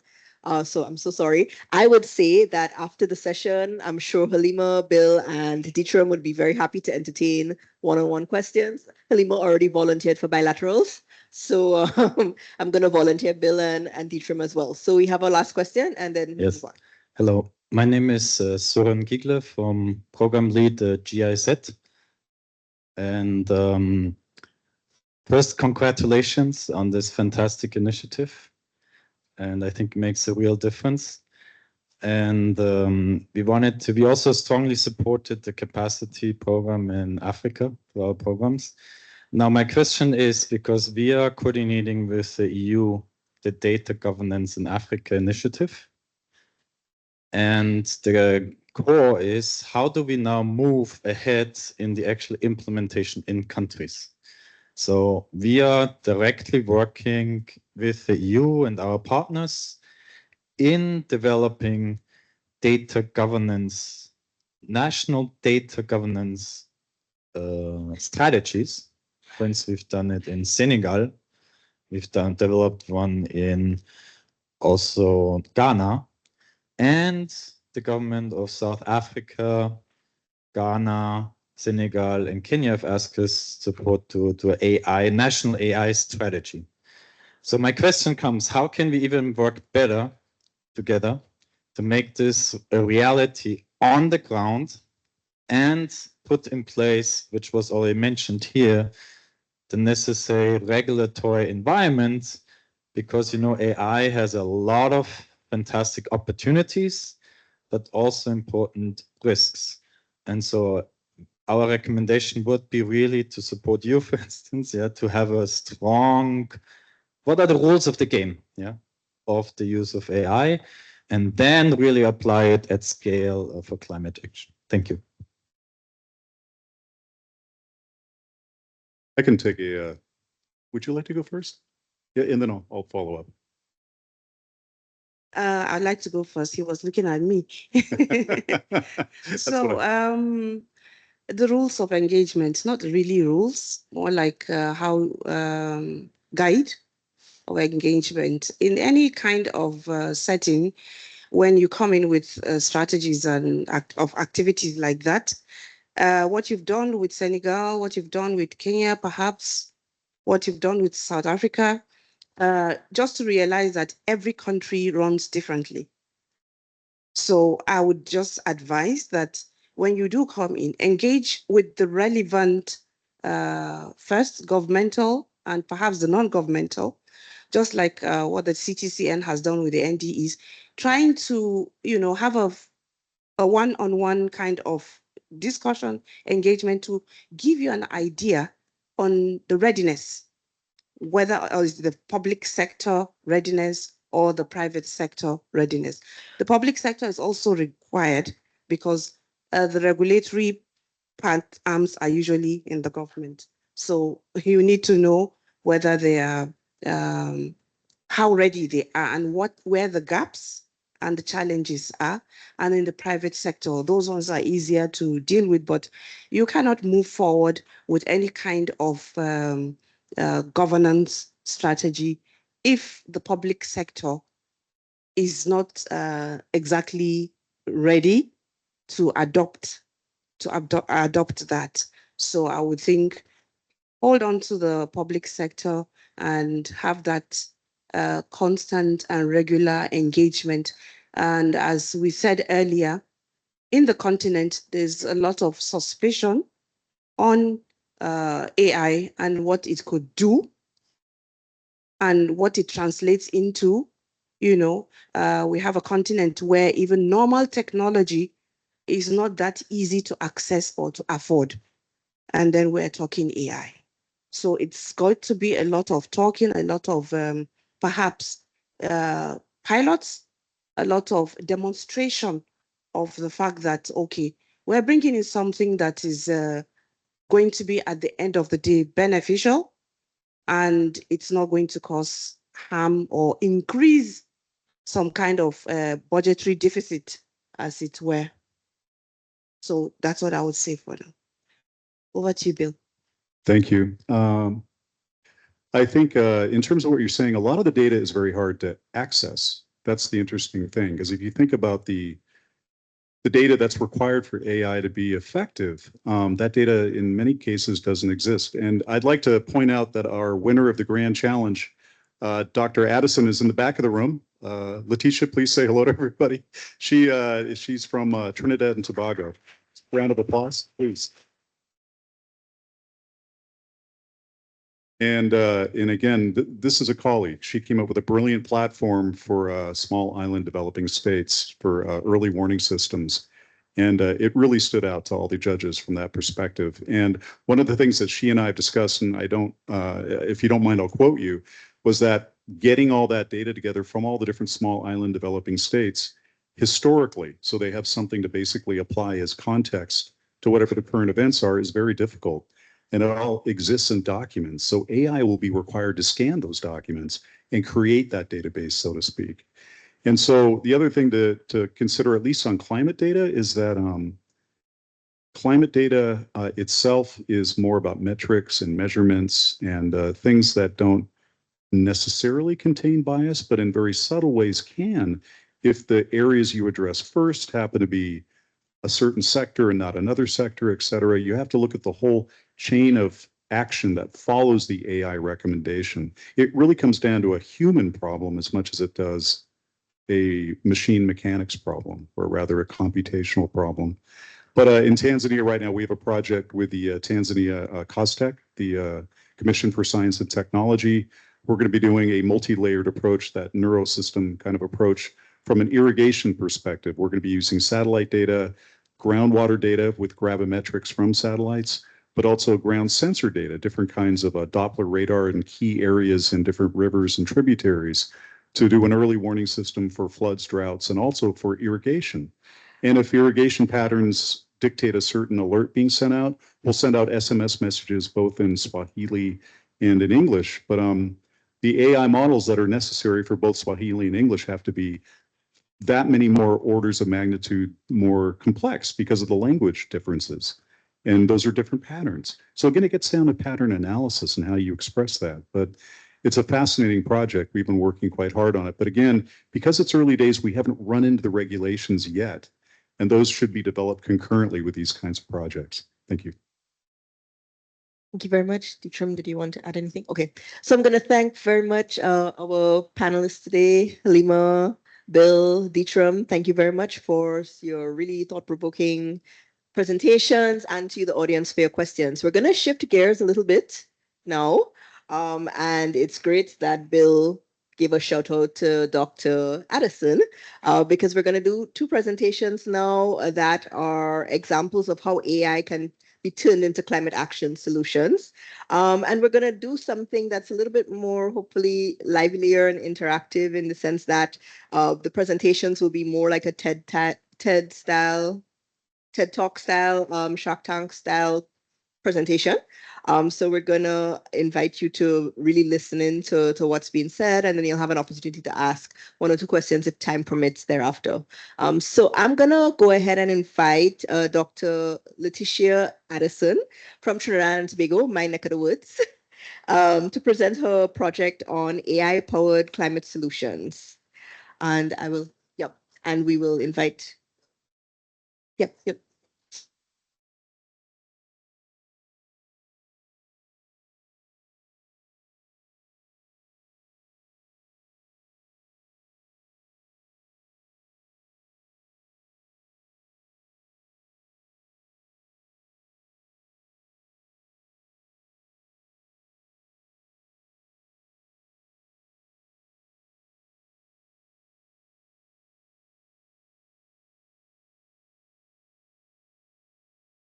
So I'm so sorry. I would say that after the session, I'm sure Halima, Bill, and Dietrich would be very happy to entertain one-on-one questions. Halima already volunteered for bilaterals. So I'm going to volunteer Bill and Dietrich as well. So we have our last question and then Yes. move on. Hello, my name is Søren Gigle from Program Lead GIZ. And first, congratulations on this fantastic initiative. And I think it makes a real difference. And we also strongly supported the capacity program in Africa for our programs. Now, my question is, because we are coordinating with the EU, the Data Governance in Africa initiative. And the core is, how do we now move ahead in the actual implementation in countries? So we are directly working with the EU and our partners in developing data governance, national data governance strategies. For instance, we've done it in Senegal. We've developed one in also Ghana. And the government of South Africa, Ghana, Senegal, and Kenya have asked us support to national AI strategy. So my question comes, how can we even work better together to make this a reality on the ground and put in place, which was already mentioned here, the necessary regulatory environment, because AI has a lot of fantastic opportunities, but also important risks. And so our recommendation would be really to support you, for instance, to have a strong, what are the rules of the game, of the use of AI, and then really apply it at scale for climate action. Thank you. I can take would you like to go first? Yeah, and then I'll follow up. I'd like to go first. He was looking at me. So the rules of engagement, not really rules, more like how guide of engagement in any kind of setting. When you come in with strategies and activities like that, what you've done with Senegal, what you've done with Kenya, perhaps what you've done with South Africa, just to realize that every country runs differently. So I would just advise that when you do come in, engage with the relevant first governmental and perhaps the non-governmental, just like what the CTCN has done with the NDEs, trying to have a one-on-one kind of discussion, engagement to give you an idea on the readiness, whether it's the public sector readiness or the private sector readiness. The public sector is also required because the regulatory arms are usually in the government. So you need to know whether they are, how ready they are and where the gaps and the challenges are. And in the private sector, those ones are easier to deal with, but you cannot move forward with any kind of governance strategy if the public sector is not exactly ready to adopt that. So I would think hold on to the public sector and have that constant and regular engagement. And as we said earlier, in the continent, there's a lot of suspicion on AI and what it could do and what it translates into. You know, we have a continent where even normal technology is not that easy to access or to afford. And then we're talking AI. So it's got to be a lot of talking, a lot of perhaps pilots, a lot of demonstration of the fact that, okay, we're bringing in something that is going to be at the end of the day beneficial, and it's not going to cause harm or increase some kind of budgetary deficit, as it were. So that's what I would say for now. Over to you, Bill. Thank you. I think in terms of what you're saying, a lot of the data is very hard to access. That's the interesting thing, because if you think about the data that's required for AI to be effective, that data in many cases doesn't exist. And I'd like to point out that our winner of the Grand Challenge, Dr. Addison, is in the back of the room. Letitia, please say hello to everybody. She's from Trinidad and Tobago. Round of applause, please. And again, this is a colleague. She came up with a brilliant platform for small island developing states for early warning systems. And it really stood out to all the judges from that perspective. And one of the things that she and I have discussed, and I don't, if you don't mind, I'll quote you, was that getting all that data together from all the different small island developing states historically, so they have something to basically apply as context to whatever the current events are, is very difficult. And it all exists in documents. So AI will be required to scan those documents and create that database, so to speak. And so the other thing to consider, at least on climate data, is that climate data itself is more about metrics and measurements and things that don't necessarily contain bias, but in very subtle ways can, if the areas you address first happen to be a certain sector and not another sector, et cetera. You have to look at the whole chain of action that follows the AI recommendation. It really comes down to a human problem as much as it does a machine mechanics problem, or rather a computational problem. But in Tanzania right now, we have a project with the Tanzania COSTECH, the Commission for Science and Technology. We're going to be doing a multi-layered approach, that neurosystem kind of approach from an irrigation perspective. We're going to be using satellite data, groundwater data with gravimetrics from satellites, but also ground sensor data, different kinds of Doppler radar in key areas in different rivers and tributaries to do an early warning system for floods, droughts, and also for irrigation. And if irrigation patterns dictate a certain alert being sent out, we'll send out SMS messages both in Swahili and in English. But the AI models that are necessary for both Swahili and English have to be that many more orders of magnitude more complex because of the language differences. And those are different patterns. So again, it gets down to pattern analysis and how you express that. But it's a fascinating project. We've been working quite hard on it. But again, because it's early days, we haven't run into the regulations yet. And those should be developed concurrently with these kinds of projects. Thank you. Thank you very much. Ditram, did you want to add anything? Okay, so I'm going to thank very much our panelists today, Halima, Bill, Ditram. Thank you very much for your really thought-provoking presentations, and to the audience for your questions. We're going to shift gears a little bit now. And it's great that Bill gave a shout out to Dr. Addison, because we're going to do two presentations now that are examples of how AI can be turned into climate action solutions. And we're going to do something that's a little bit more, hopefully, livelier and interactive, in the sense that the presentations will be more like a TED Talk style, Shark Tank style presentation. So we're gonna invite you to really listen in to what's being said, and then you'll have an opportunity to ask one or two questions if time permits thereafter. So I'm gonna go ahead and invite Dr. Letitia Addison from Trinidad and Tobago, my neck of the woods, to present her project on AI-powered climate solutions. And I will, yep, and we will invite, yep.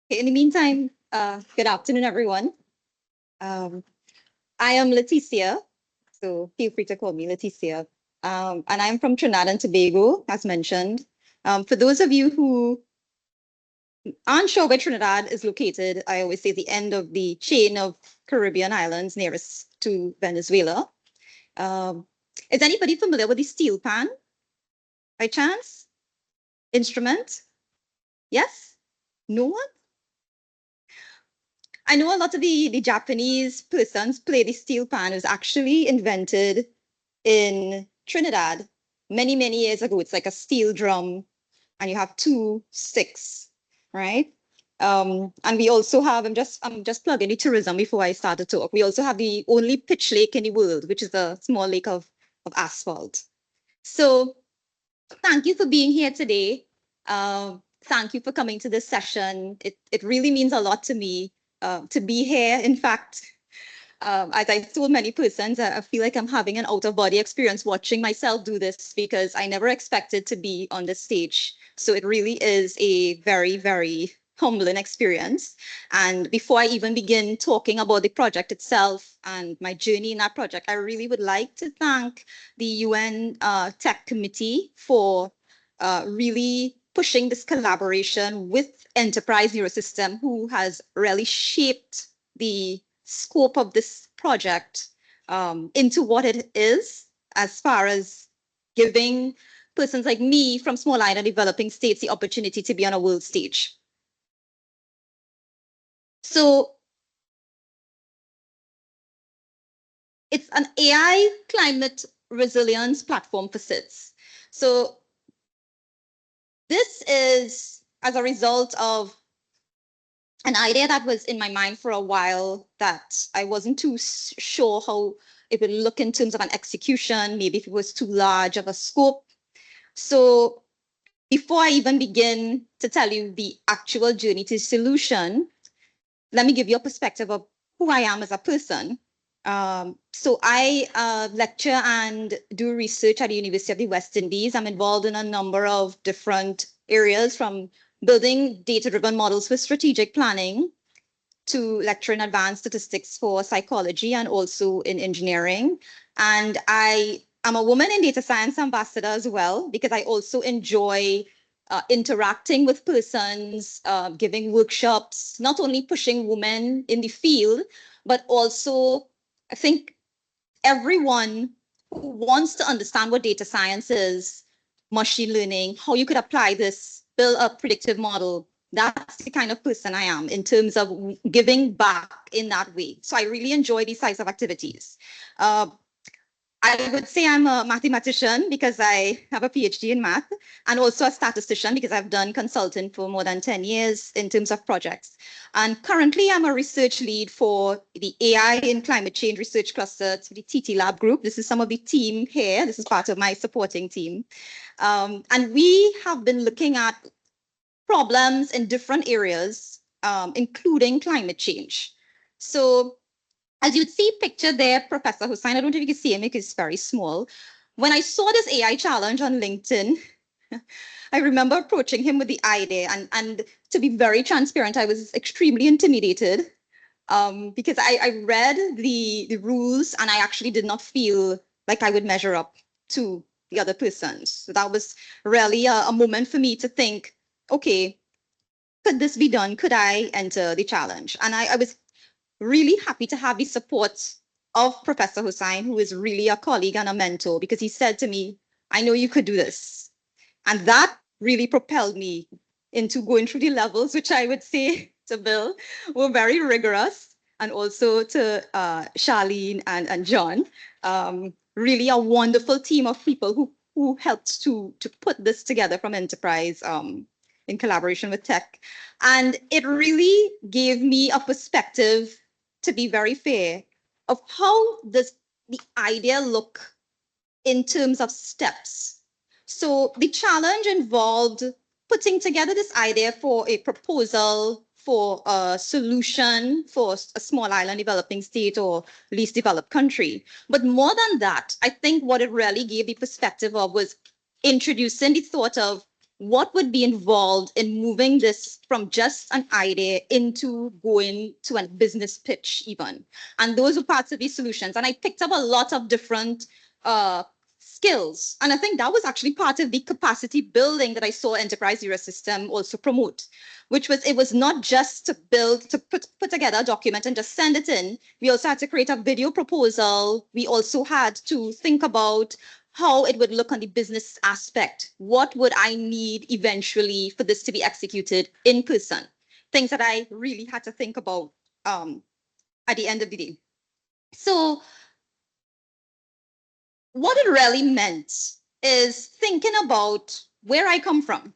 In the meantime, good afternoon, everyone. I am Leticia, so feel free to call me Leticia. And I'm from Trinidad and Tobago, as mentioned. For those of you who aren't sure where Trinidad is located, I always say the end of the chain of Caribbean islands nearest to Venezuela. Is anybody familiar with the steel pan by chance? Instrument? Yes? No one? I know a lot of the Japanese persons play the steel pan. It was actually invented in Trinidad many, many years ago. It's like a steel drum and you have two sticks, right? And we also have, I'm just plugging the tourism before I start to talk. We also have the only pitch lake in the world, which is a small lake of asphalt. So thank you for being here today. Thank you for coming to this session. It really means a lot to me to be here. In fact, as I told many persons, I feel like I'm having an out-of-body experience watching myself do this because I never expected to be on this stage. So it really is a very, very humbling experience. And before I even begin talking about the project itself and my journey in that project, I really would like to thank the UN Tech Committee for really pushing this collaboration with Enterprise Neurosystem, who has really shaped the scope of this project into what it is, as far as giving persons like me from small island developing states the opportunity to be on a world stage. So it's an AI climate resilience platform for SIDS. So this is as a result of an idea that was in my mind for a while that I wasn't too sure how it would look in terms of an execution, maybe if it was too large of a scope. So before I even begin to tell you the actual journey to solution, let me give you a perspective of who I am as a person. So I lecture and do research at the University of the West Indies. I'm involved in a number of different areas, from building data-driven models for strategic planning to lecture in advanced statistics for psychology and also in engineering. And I am a woman in data science ambassador as well, because I also enjoy interacting with persons, giving workshops, not only pushing women in the field, but also I think everyone who wants to understand what data science is, machine learning, how you could apply this, build a predictive model. That's the kind of person I am in terms of giving back in that way. So I really enjoy these types of activities. I would say I'm a mathematician because I have a PhD in math, and also a statistician because I've done consulting for more than 10 years in terms of projects. And currently I'm a research lead for the AI in Climate Change Research Cluster, the TT Lab group. This is some of the team here. This is part of my supporting team. And we have been looking at problems in different areas, including climate change. So as you'd see pictured there, Professor Hussain, I don't know if you can see him because it's very small. When I saw this AI challenge on LinkedIn, I remember approaching him with the idea, and to be very transparent, I was extremely intimidated because I read the rules and I actually did not feel like I would measure up to the other persons. So that was really a moment for me to think, okay, could this be done? Could I enter the challenge? And I was really happy to have the support of Professor Hussain, who is really a colleague and a mentor, because he said to me, I know you could do this. And that really propelled me into going through the levels, which I would say to Bill were very rigorous, and also to Charlene and John. Really a wonderful team of people who helped to put this together from Enterprise in collaboration with tech. And it really gave me a perspective, to be very fair, of how does the idea look in terms of steps. So the challenge involved putting together this idea for a proposal for a solution for a small island developing state or least developed country. But more than that, I think what it really gave the perspective of was introducing the thought of what would be involved in moving this from just an idea into going to a business pitch even. And those were parts of these solutions. And I picked up a lot of different skills. And I think that was actually part of the capacity building that I saw Enterprise Zero System also promote, which was, it was not just to build, to put together a document and just send it in. We also had to create a video proposal. We also had to think about how it would look on the business aspect. What would I need eventually for this to be executed in person? Things that I really had to think about at the end of the day. So what it really meant is thinking about where I come from.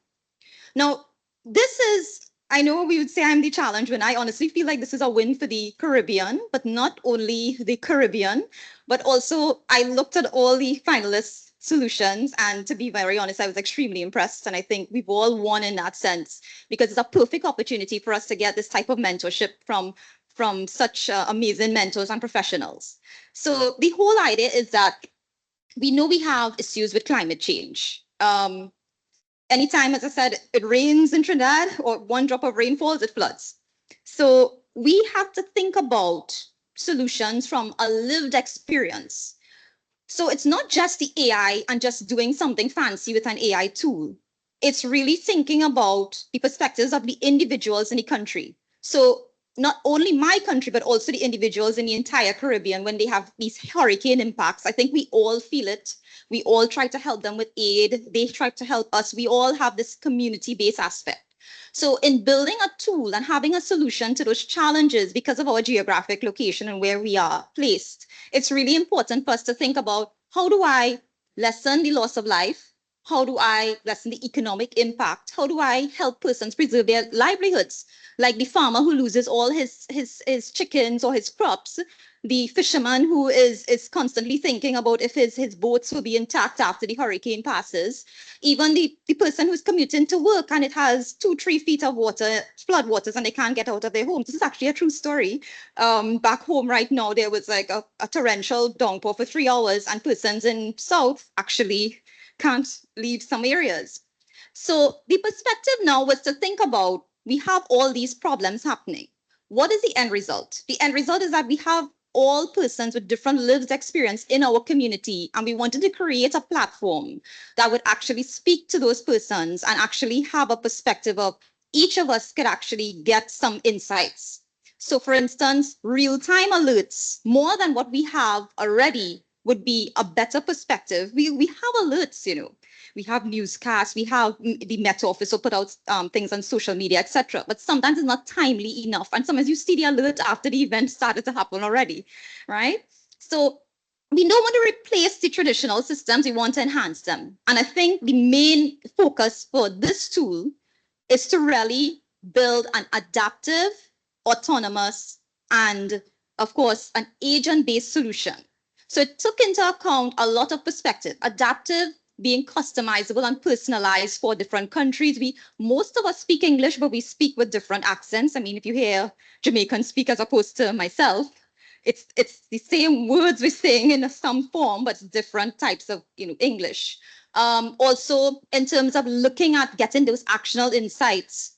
Now, this is, I know we would say I'm the challenge when I honestly feel like this is a win for the Caribbean, but not only the Caribbean, but also I looked at all the finalists' solutions, and to be very honest, I was extremely impressed. And I think we've all won in that sense, because it's a perfect opportunity for us to get this type of mentorship from such amazing mentors and professionals. So the whole idea is that we know we have issues with climate change. Anytime, as I said, it rains in Trinidad or one drop of rain falls, it floods. So we have to think about solutions from a lived experience. So it's not just the AI and just doing something fancy with an AI tool. It's really thinking about the perspectives of the individuals in the country. So not only my country, but also the individuals in the entire Caribbean when they have these hurricane impacts. I think we all feel it. We all try to help them with aid. They try to help us. We all have this community-based aspect. So in building a tool and having a solution to those challenges because of our geographic location and where we are placed, it's really important for us to think about, how do I lessen the loss of life? How do I lessen the economic impact? How do I help persons preserve their livelihoods? Like the farmer who loses all his chickens or his crops, the fisherman who is constantly thinking about if his boats will be intact after the hurricane passes, even the person who's commuting to work and it has 2-3 feet of water, flood waters, and they can't get out of their homes. This is actually a true story. Back home right now, there was like a torrential downpour for 3 hours, and persons in South actually can't leave some areas. So the perspective now was to think about, we have all these problems happening. What is the end result? The end result is that we have all persons with different lived experience in our community, and we wanted to create a platform that would actually speak to those persons and actually have a perspective of each of us could actually get some insights. So for instance, real-time alerts, more than what we have already, would be a better perspective. We have alerts, you know. We have newscasts, we have the Met Office will put out things on social media, etc. But sometimes it's not timely enough. And sometimes you see the alert after the event started to happen already, right? So we don't want to replace the traditional systems, we want to enhance them. And I think the main focus for this tool is to really build an adaptive, autonomous, and of course, an agent-based solution. So it took into account a lot of perspective, adaptive, being customizable and personalized for different countries. Most of us speak English, but we speak with different accents. I mean, if you hear Jamaican speak as opposed to myself, it's the same words we're saying in some form, but different types of English. Also, in terms of looking at getting those actionable insights,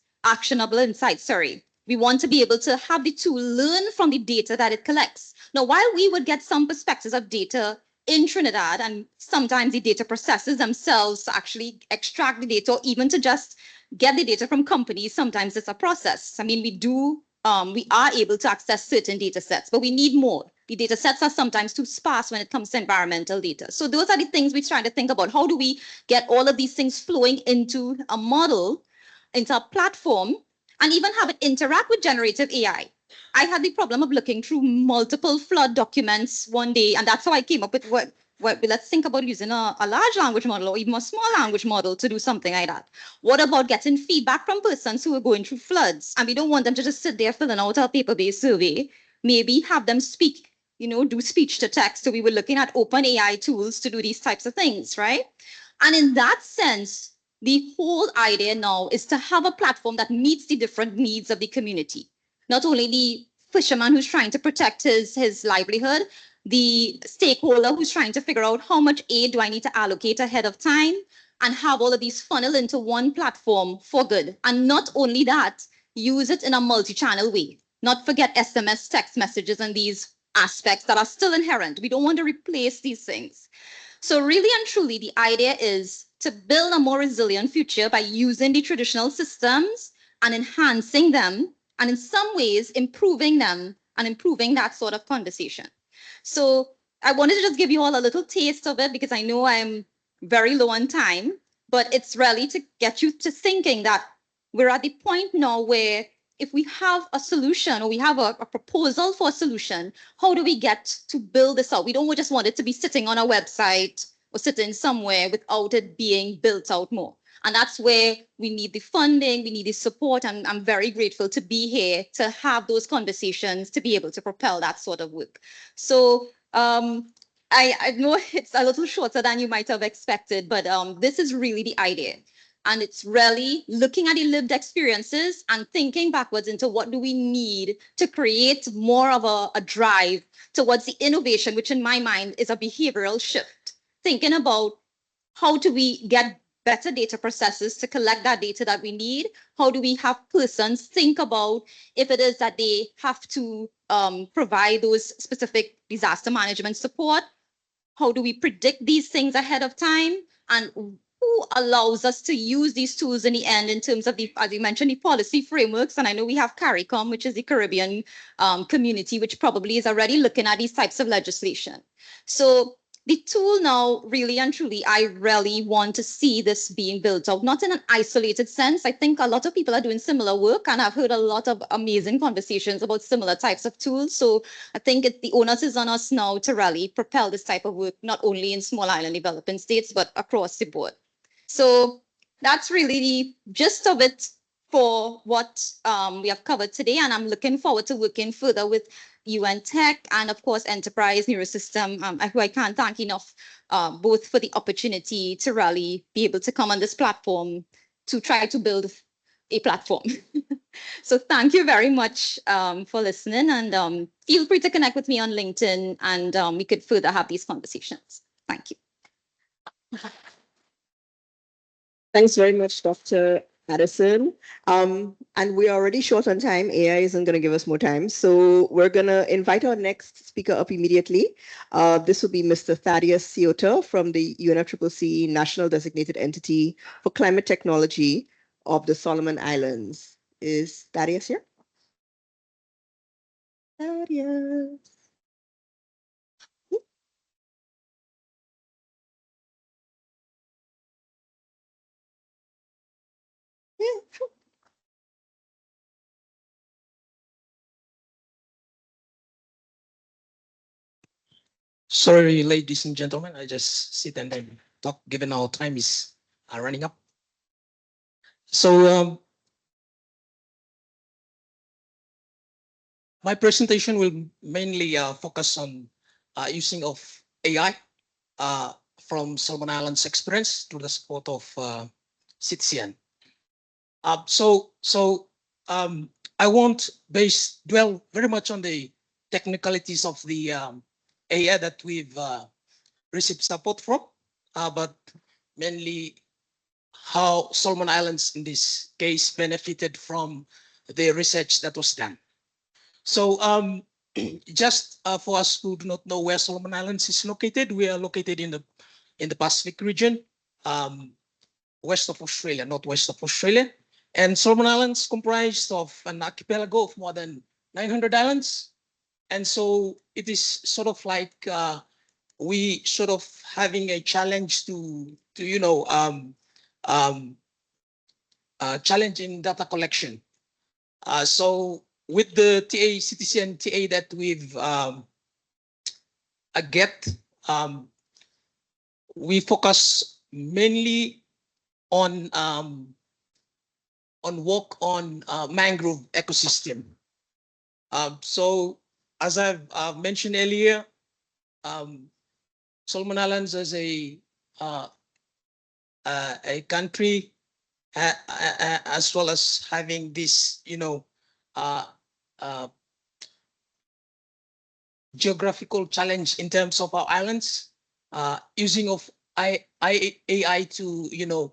we want to be able to have the tool learn from the data that it collects. Now, while we would get some perspectives of data in Trinidad, and sometimes the data processors themselves actually extract the data, or even to just get the data from companies, sometimes it's a process. I mean, we are able to access certain data sets, but we need more. The data sets are sometimes too sparse when it comes to environmental data. So those are the things we try to think about. How do we get all of these things flowing into a model, into a platform, and even have it interact with generative AI? I had the problem of looking through multiple flood documents one day, and that's how I came up with let's think about using a large language model or even a small language model to do something like that. What about getting feedback from persons who are going through floods? And we don't want them to just sit there filling out a paper-based survey. Maybe have them speak, do speech to text. So we were looking at open AI tools to do these types of things, right? And in that sense, the whole idea now is to have a platform that meets the different needs of the community. Not only the fisherman who's trying to protect his livelihood, the stakeholder who's trying to figure out how much aid do I need to allocate ahead of time, and have all of these funnel into one platform for good. And not only that, use it in a multi-channel way. Not forget SMS, text messages, and these aspects that are still inherent. We don't want to replace these things. So really and truly, the idea is to build a more resilient future by using the traditional systems and enhancing them, and in some ways improving them and improving that sort of conversation. So I wanted to just give you all a little taste of it because I know I'm very low on time, but it's really to get you to thinking that we're at the point now where if we have a solution or we have a proposal for a solution, how do we get to build this out? We don't just want it to be sitting on a website or sitting somewhere without it being built out more. And that's where we need the funding, we need the support, and I'm very grateful to be here to have those conversations, to be able to propel that sort of work. So I know it's a little shorter than you might have expected, but this is really the idea. And it's really looking at the lived experiences and thinking backwards into what do we need to create more of a drive towards the innovation, which in my mind is a behavioral shift. Thinking about how do we get better data processes to collect that data that we need? How do we have persons think about if it is that they have to provide those specific disaster management support? How do we predict these things ahead of time? And who allows us to use these tools in the end in terms of the, as you mentioned, the policy frameworks? And I know we have CARICOM, which is the Caribbean community, which probably is already looking at these types of legislation. So the tool now, really and truly, I really want to see this being built out, not in an isolated sense. I think a lot of people are doing similar work, and I've heard a lot of amazing conversations about similar types of tools. So I think the onus is on us now to really propel this type of work, not only in small island developing states, but across the board. So that's really the gist of it for what we have covered today. And I'm looking forward to working further with UN Tech and of course Enterprise Neurosystem, who I can't thank enough, both for the opportunity to really be able to come on this platform to try to build a platform. So thank you very much for listening, and feel free to connect with me on LinkedIn, and we could further have these conversations. Thank you. Thanks very much, Dr. Addison. And we're already short on time. AI isn't going to give us more time. So we're going to invite our next speaker up immediately. This will be Mr. Thaddeus Ciota from the UNFCCC National Designated Entity for Climate Technology of the Solomon Islands. Is Thaddeus here? Thaddeus. Yeah, sure. Sorry, ladies and gentlemen, I just sit and then talk, given our time is running up. So my presentation will mainly focus on using of AI from Solomon Islands experience to the support of CTCN. I won't dwell very much on the technicalities of the AI that we've received support from, but mainly how Solomon Islands in this case benefited from the research that was done. So just for us who do not know where Solomon Islands is located, we are located in the Pacific region, west of Australia, northwest of Australia. And Solomon Islands comprised of an archipelago of more than 900 islands. And so it is sort of like we sort of having a challenge to challenge in data collection. So with the TA, CTC and TA that we've we focus mainly on work on mangrove ecosystem. So as I've mentioned earlier, Solomon Islands as a country, as well as having this, geographical challenge in terms of our islands, using of AI to,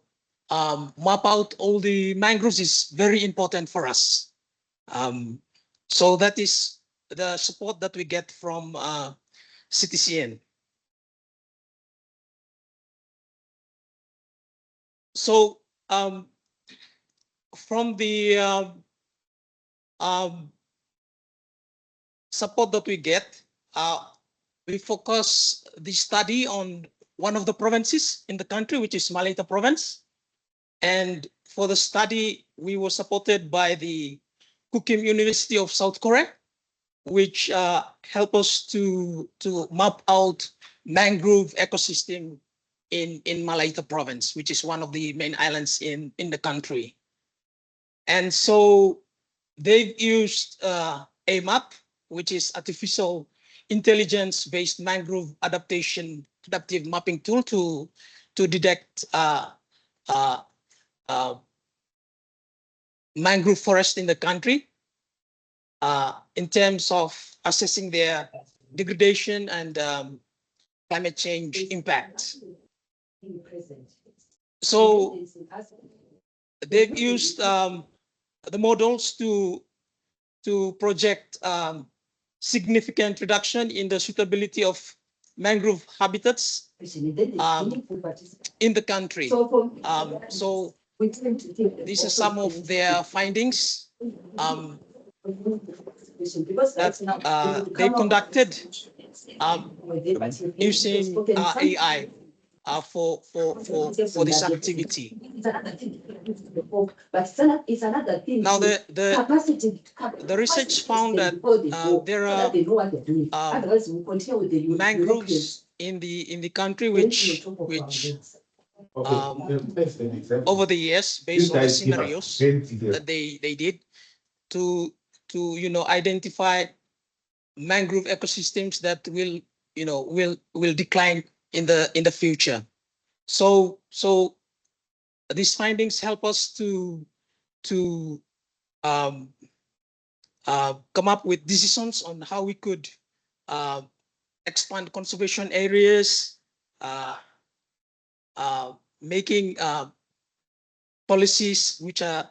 map out all the mangroves is very important for us. So that is the support that we get from CTCN. So from the support that we get, we focus the study on one of the provinces in the country, which is Malaita province. And for the study, we were supported by the Kukim University of South Korea, which help us to map out mangrove ecosystem in Malaita province, which is one of the main islands in the country. And so they've used AMAP, which is artificial intelligence-based mangrove adaptive mapping tool to detect mangrove forest in the country in terms of assessing their degradation and climate change impact. So they've used the models to project significant reduction in the suitability of mangrove habitats in the country. So these are some of their findings that they conducted using AI for this activity. Now the research found that there are mangroves in the country which over the years, based on the scenarios that they did to identify mangrove ecosystems that will decline in the future. So these findings help us to come up with decisions on how we could expand conservation areas, making policies which are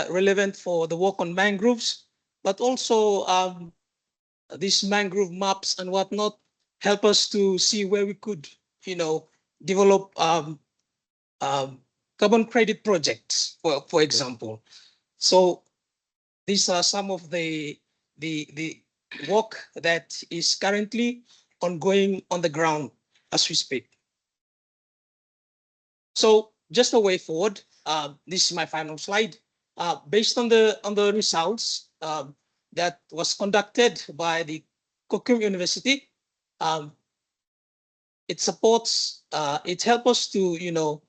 relevant for the work on mangroves, but also these mangrove maps and whatnot help us to see where we could, develop carbon credit projects, for example. So these are some of the work that is currently ongoing on the ground as we speak. So just a way forward. This is my final slide. Based on the results that was conducted by the Kukim University, it supports, it helps us to,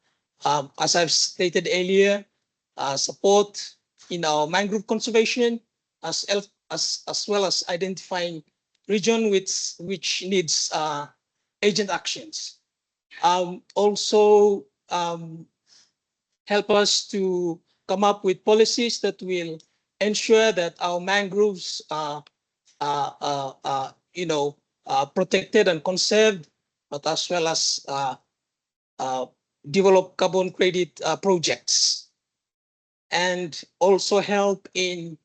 as I've stated earlier, support mangrove conservation as well as identifying region which needs agent actions. Also help us to come up with policies that will ensure that our mangroves are protected and conserved, but as well as develop carbon credit projects, and also help in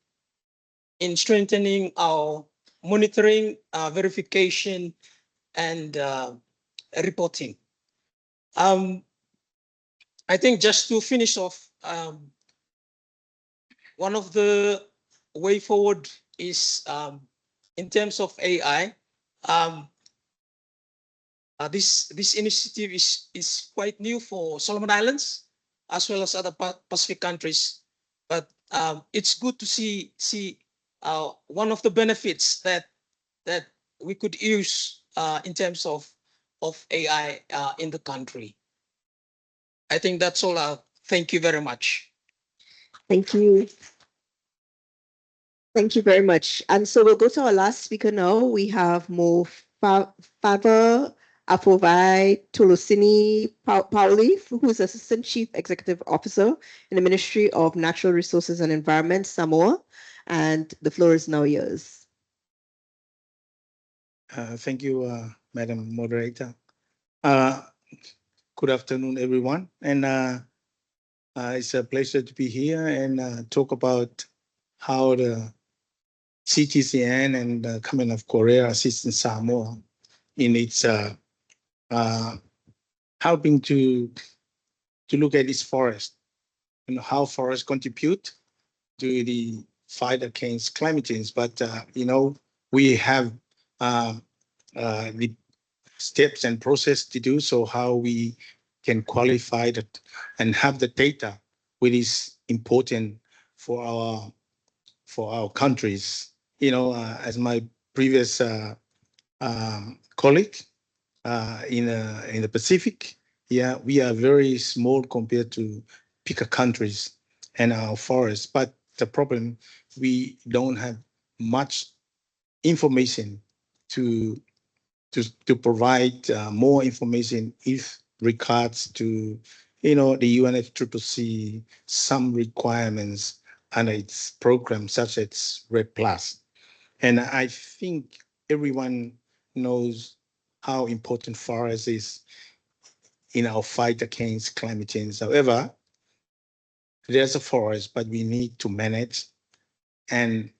strengthening our monitoring, verification, and reporting. I think just to finish off, one of the way forward is in terms of AI. This initiative is quite new for Solomon Islands as well as other Pacific countries, but it's good to see one of the benefits that we could use in terms of AI in the country. I think that's all. Thank you very much. Thank you. Thank you very much. And so we'll go to our last speaker now. We have Mo Fava Afovai Tolosini Pauli, who is Assistant Chief Executive Officer in the Ministry of Natural Resources and Environment, Samoa. And the floor is now yours. Thank you, Madam Moderator. Good afternoon, everyone. And it's a pleasure to be here and talk about how the CTCN and the Commonwealth of Korea assist Samoa in its helping to look at its forest and how forests contribute to the fight against climate change. But we have the steps and process to do so, how we can qualify that and have the data, which is important for our countries. As my previous colleague in the Pacific, yeah, we are very small compared to bigger countries and our forests. But the problem, we don't have much information to provide more information if regards to the UNFCCC some requirements under its program such as Red Plus. And I think everyone knows how important forest is in our fight against climate change. However, there's a forest, but we need to manage and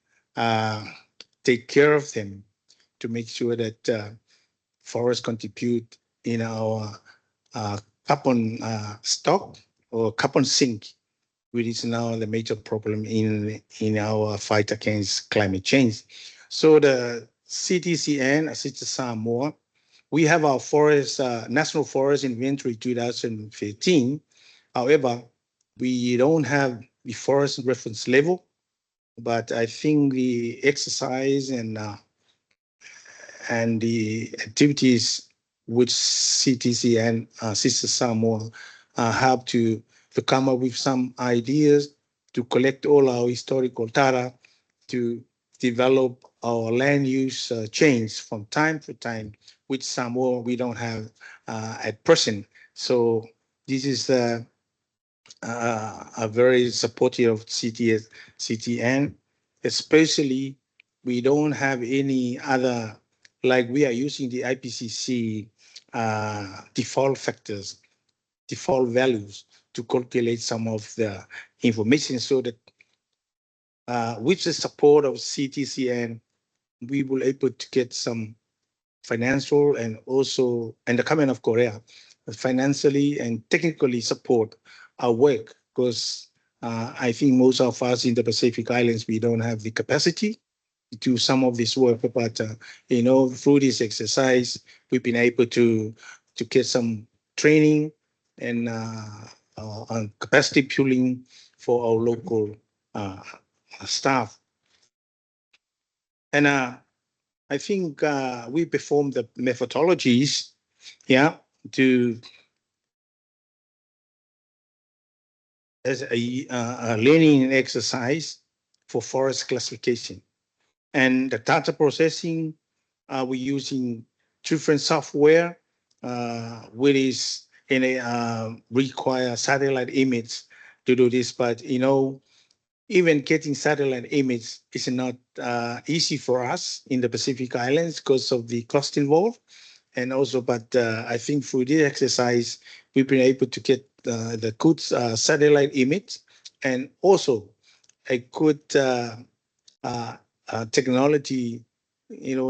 take care of them to make sure that forests contribute in our carbon stock or carbon sink, which is now the major problem in our fight against climate change. So the CTCN assists Samoa. We have our forest, national forest inventory 2015. However, we don't have the forest reference level, but I think the exercise and the activities which CTC and Sister Samoa have to come up with some ideas to collect all our historical data to develop our land use change from time to time, which Samoa we don't have at present. So this is a very supportive of CTN, especially we don't have any other, like we are using the IPCC default factors, default values to calculate some of the information so that with the support of CTCN, we will able to get some financial and also, and the Commonwealth of Korea, financially and technically support our work because I think most of us in the Pacific Islands, we don't have the capacity to do some of this work, but through this exercise, we've been able to get some training and capacity building for our local staff. And I think we perform the methodologies, yeah, to as a learning exercise for forest classification. And the data processing, we're using different software, which is in a require satellite image to do this. But even getting satellite image is not easy for us in the Pacific Islands because of the cost involved. And also, but I think through this exercise, we've been able to get the good satellite image and also a good technology.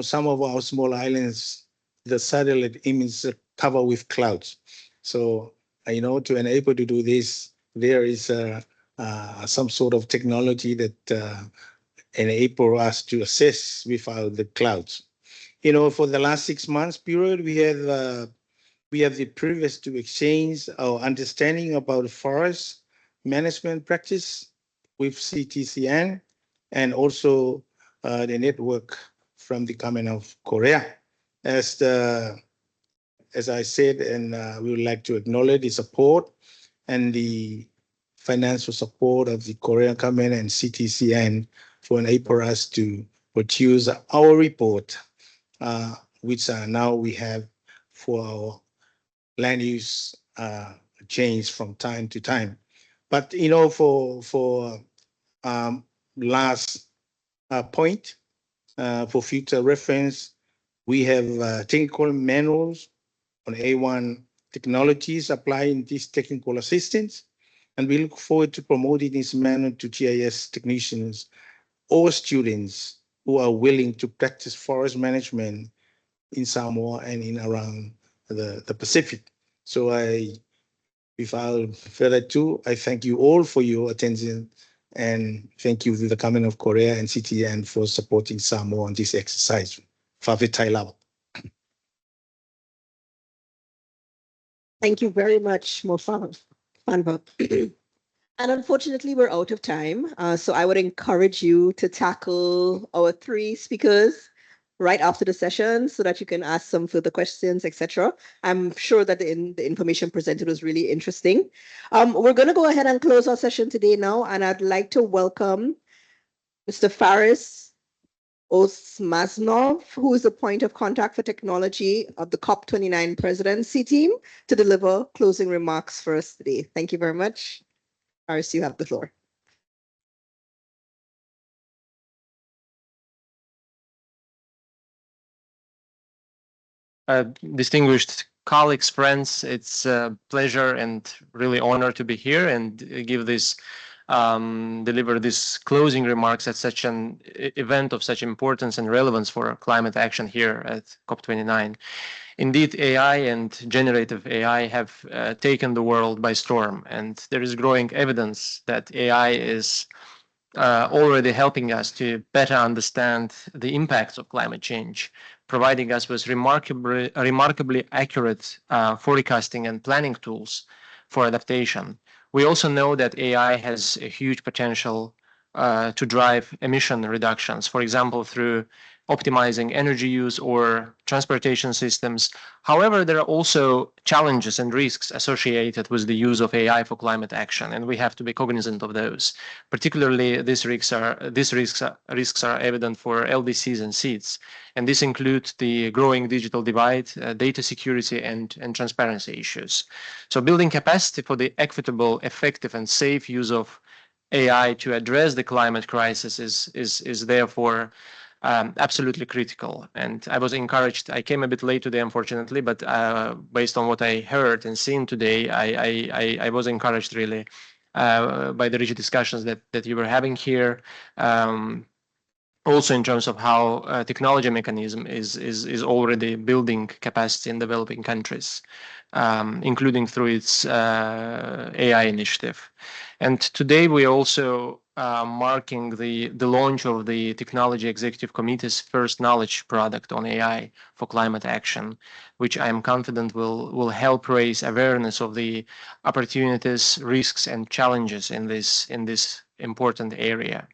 Some of our small islands, the satellite image cover with clouds. So, to enable to do this, there is some sort of technology that enable us to assess without the clouds. For the last 6 months period, we have the privilege to exchange our understanding about forest management practice with CTCN and also the network from the Commonwealth of Korea. As I said, and we would like to acknowledge the support and the financial support of the Korean government and CTCN for enabling us to produce our report, which now we have for our land use change from time to time. But for last point, for future reference, we have technical manuals on A1 technologies applying these technical assistance. And we look forward to promoting this manner to GIS technicians or students who are willing to practice forest management in Samoa and in around the Pacific. So without further ado, I thank you all for your attention and thank you to the government of Korea and CTN for supporting Samoa on this exercise. Favetai lava. Thank you very much, Mofanva. And unfortunately, we're out of time. So I would encourage you to tackle our three speakers right after the session so that you can ask some further questions, etc. I'm sure that the information presented was really interesting. We're going to go ahead and close our session today now, and I'd like to welcome Mr. Faris Osmaznov, who is the point of contact for technology of the COP29 presidency team, to deliver closing remarks for us today. Thank you very much. Faris, you have the floor. Distinguished colleagues, friends, it's a pleasure and really honor to be here and give this deliver these closing remarks at such an event of such importance and relevance for climate action here at COP29. Indeed, AI and generative AI have taken the world by storm, and there is growing evidence that AI is already helping us to better understand the impacts of climate change, providing us with remarkably accurate forecasting and planning tools for adaptation. We also know that AI has a huge potential to drive emission reductions, for example, through optimizing energy use or transportation systems. However, there are also challenges and risks associated with the use of AI for climate action, and we have to be cognizant of those. Particularly, these risks are evident for LDCs and seeds, and this includes the growing digital divide, data security, and transparency issues. So building capacity for the equitable, effective, and safe use of AI to address the climate crisis is therefore absolutely critical. And I was encouraged. I came a bit late today, unfortunately, but based on what I heard and seen today, I was encouraged really by the rich discussions that you were having here. Also in terms of how technology mechanism is already building capacity in developing countries, including through its AI initiative. And today we also marking the launch of the Technology Executive Committee's first knowledge product on AI for climate action, which I am confident will help raise awareness of the opportunities, risks, and challenges in this important area.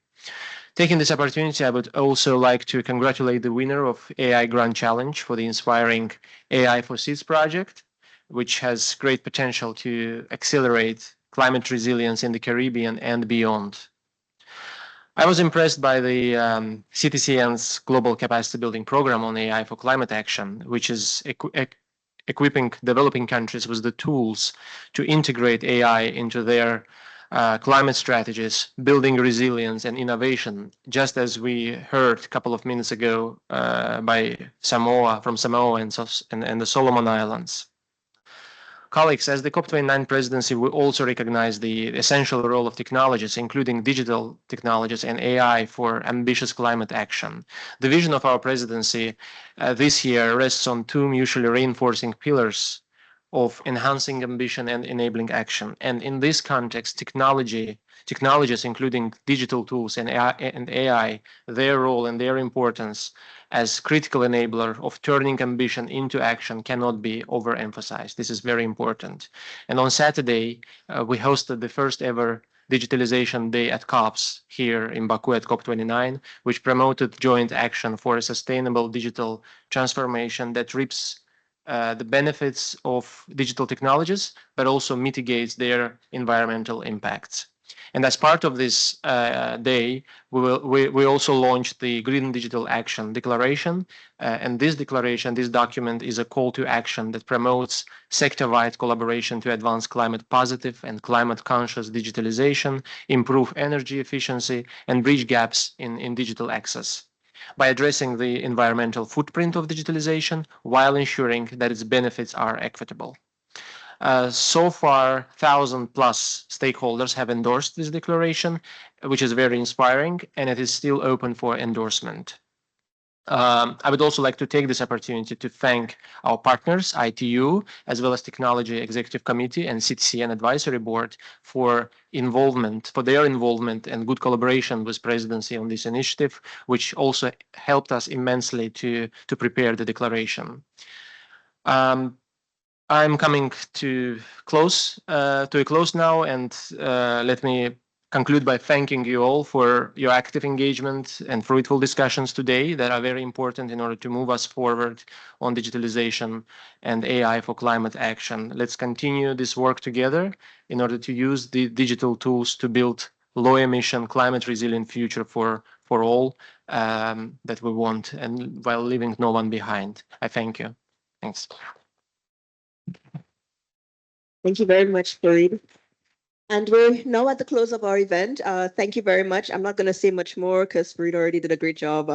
Taking this opportunity, I would also like to congratulate the winner of AI Grand Challenge for the inspiring AI for Seeds project, which has great potential to accelerate climate resilience in the Caribbean and beyond. I was impressed by the CTCN's Global Capacity Building Program on AI for climate action, which is equipping developing countries with the tools to integrate AI into their climate strategies, building resilience and innovation, just as we heard a couple of minutes ago by from Samoa and the Solomon Islands. Colleagues, as the COP29 presidency, we also recognize the essential role of technologies, including digital technologies and AI, for ambitious climate action. The vision of our presidency this year rests on two mutually reinforcing pillars of enhancing ambition and enabling action. And in this context, technologies, including digital tools and AI, their role and their importance as critical enabler of turning ambition into action cannot be overemphasized. This is very important. And on Saturday, we hosted the first ever Digitalization Day at COPS here in Baku at COP29, which promoted joint action for a sustainable digital transformation that reaps the benefits of digital technologies, but also mitigates their environmental impacts. And as part of this day, we also launched the Green Digital Action Declaration. And this document is a call to action that promotes sector-wide collaboration to advance climate positive and climate conscious digitalization, improve energy efficiency, and bridge gaps in digital access by addressing the environmental footprint of digitalization while ensuring that its benefits are equitable. So far, 1,000 plus stakeholders have endorsed this declaration, which is very inspiring, and it is still open for endorsement. I would also like to take this opportunity to thank our partners, ITU, as well as Technology Executive Committee and CTCN Advisory Board for their involvement and good collaboration with Presidency on this initiative, which also helped us immensely to prepare the declaration. I'm coming to a close now, and let me conclude by thanking you all for your active engagement and fruitful discussions today that are very important in order to move us forward on digitalization and AI for climate action. Let's continue this work together in order to use the digital tools to build low emission, climate resilient future for all that we want, and while leaving no one behind. I thank you. Thanks. Thank you very much, Farid. And we're now at the close of our event. Thank you very much. I'm not going to say much more because Farid already did a great job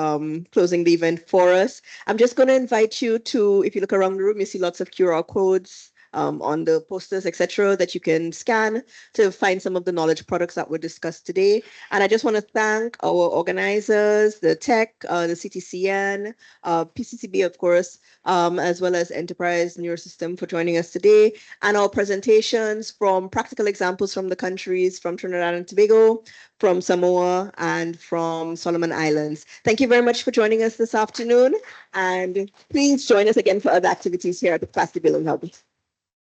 closing the event for us. I'm just going to invite you to, if you look around the room, you see lots of QR codes on the posters, etc., that you can scan to find some of the knowledge products that were discussed today. And I just want to thank our organizers, the tech, the CTCN, PCCB, of course, as well as Enterprise Neurosystem for joining us today, and our presentations from practical examples from the countries, from Trinidad and Tobago, from Samoa, and from Solomon Islands. Thank you very much for joining us this afternoon, and please join us again for other activities here at the Capacity Building Hub.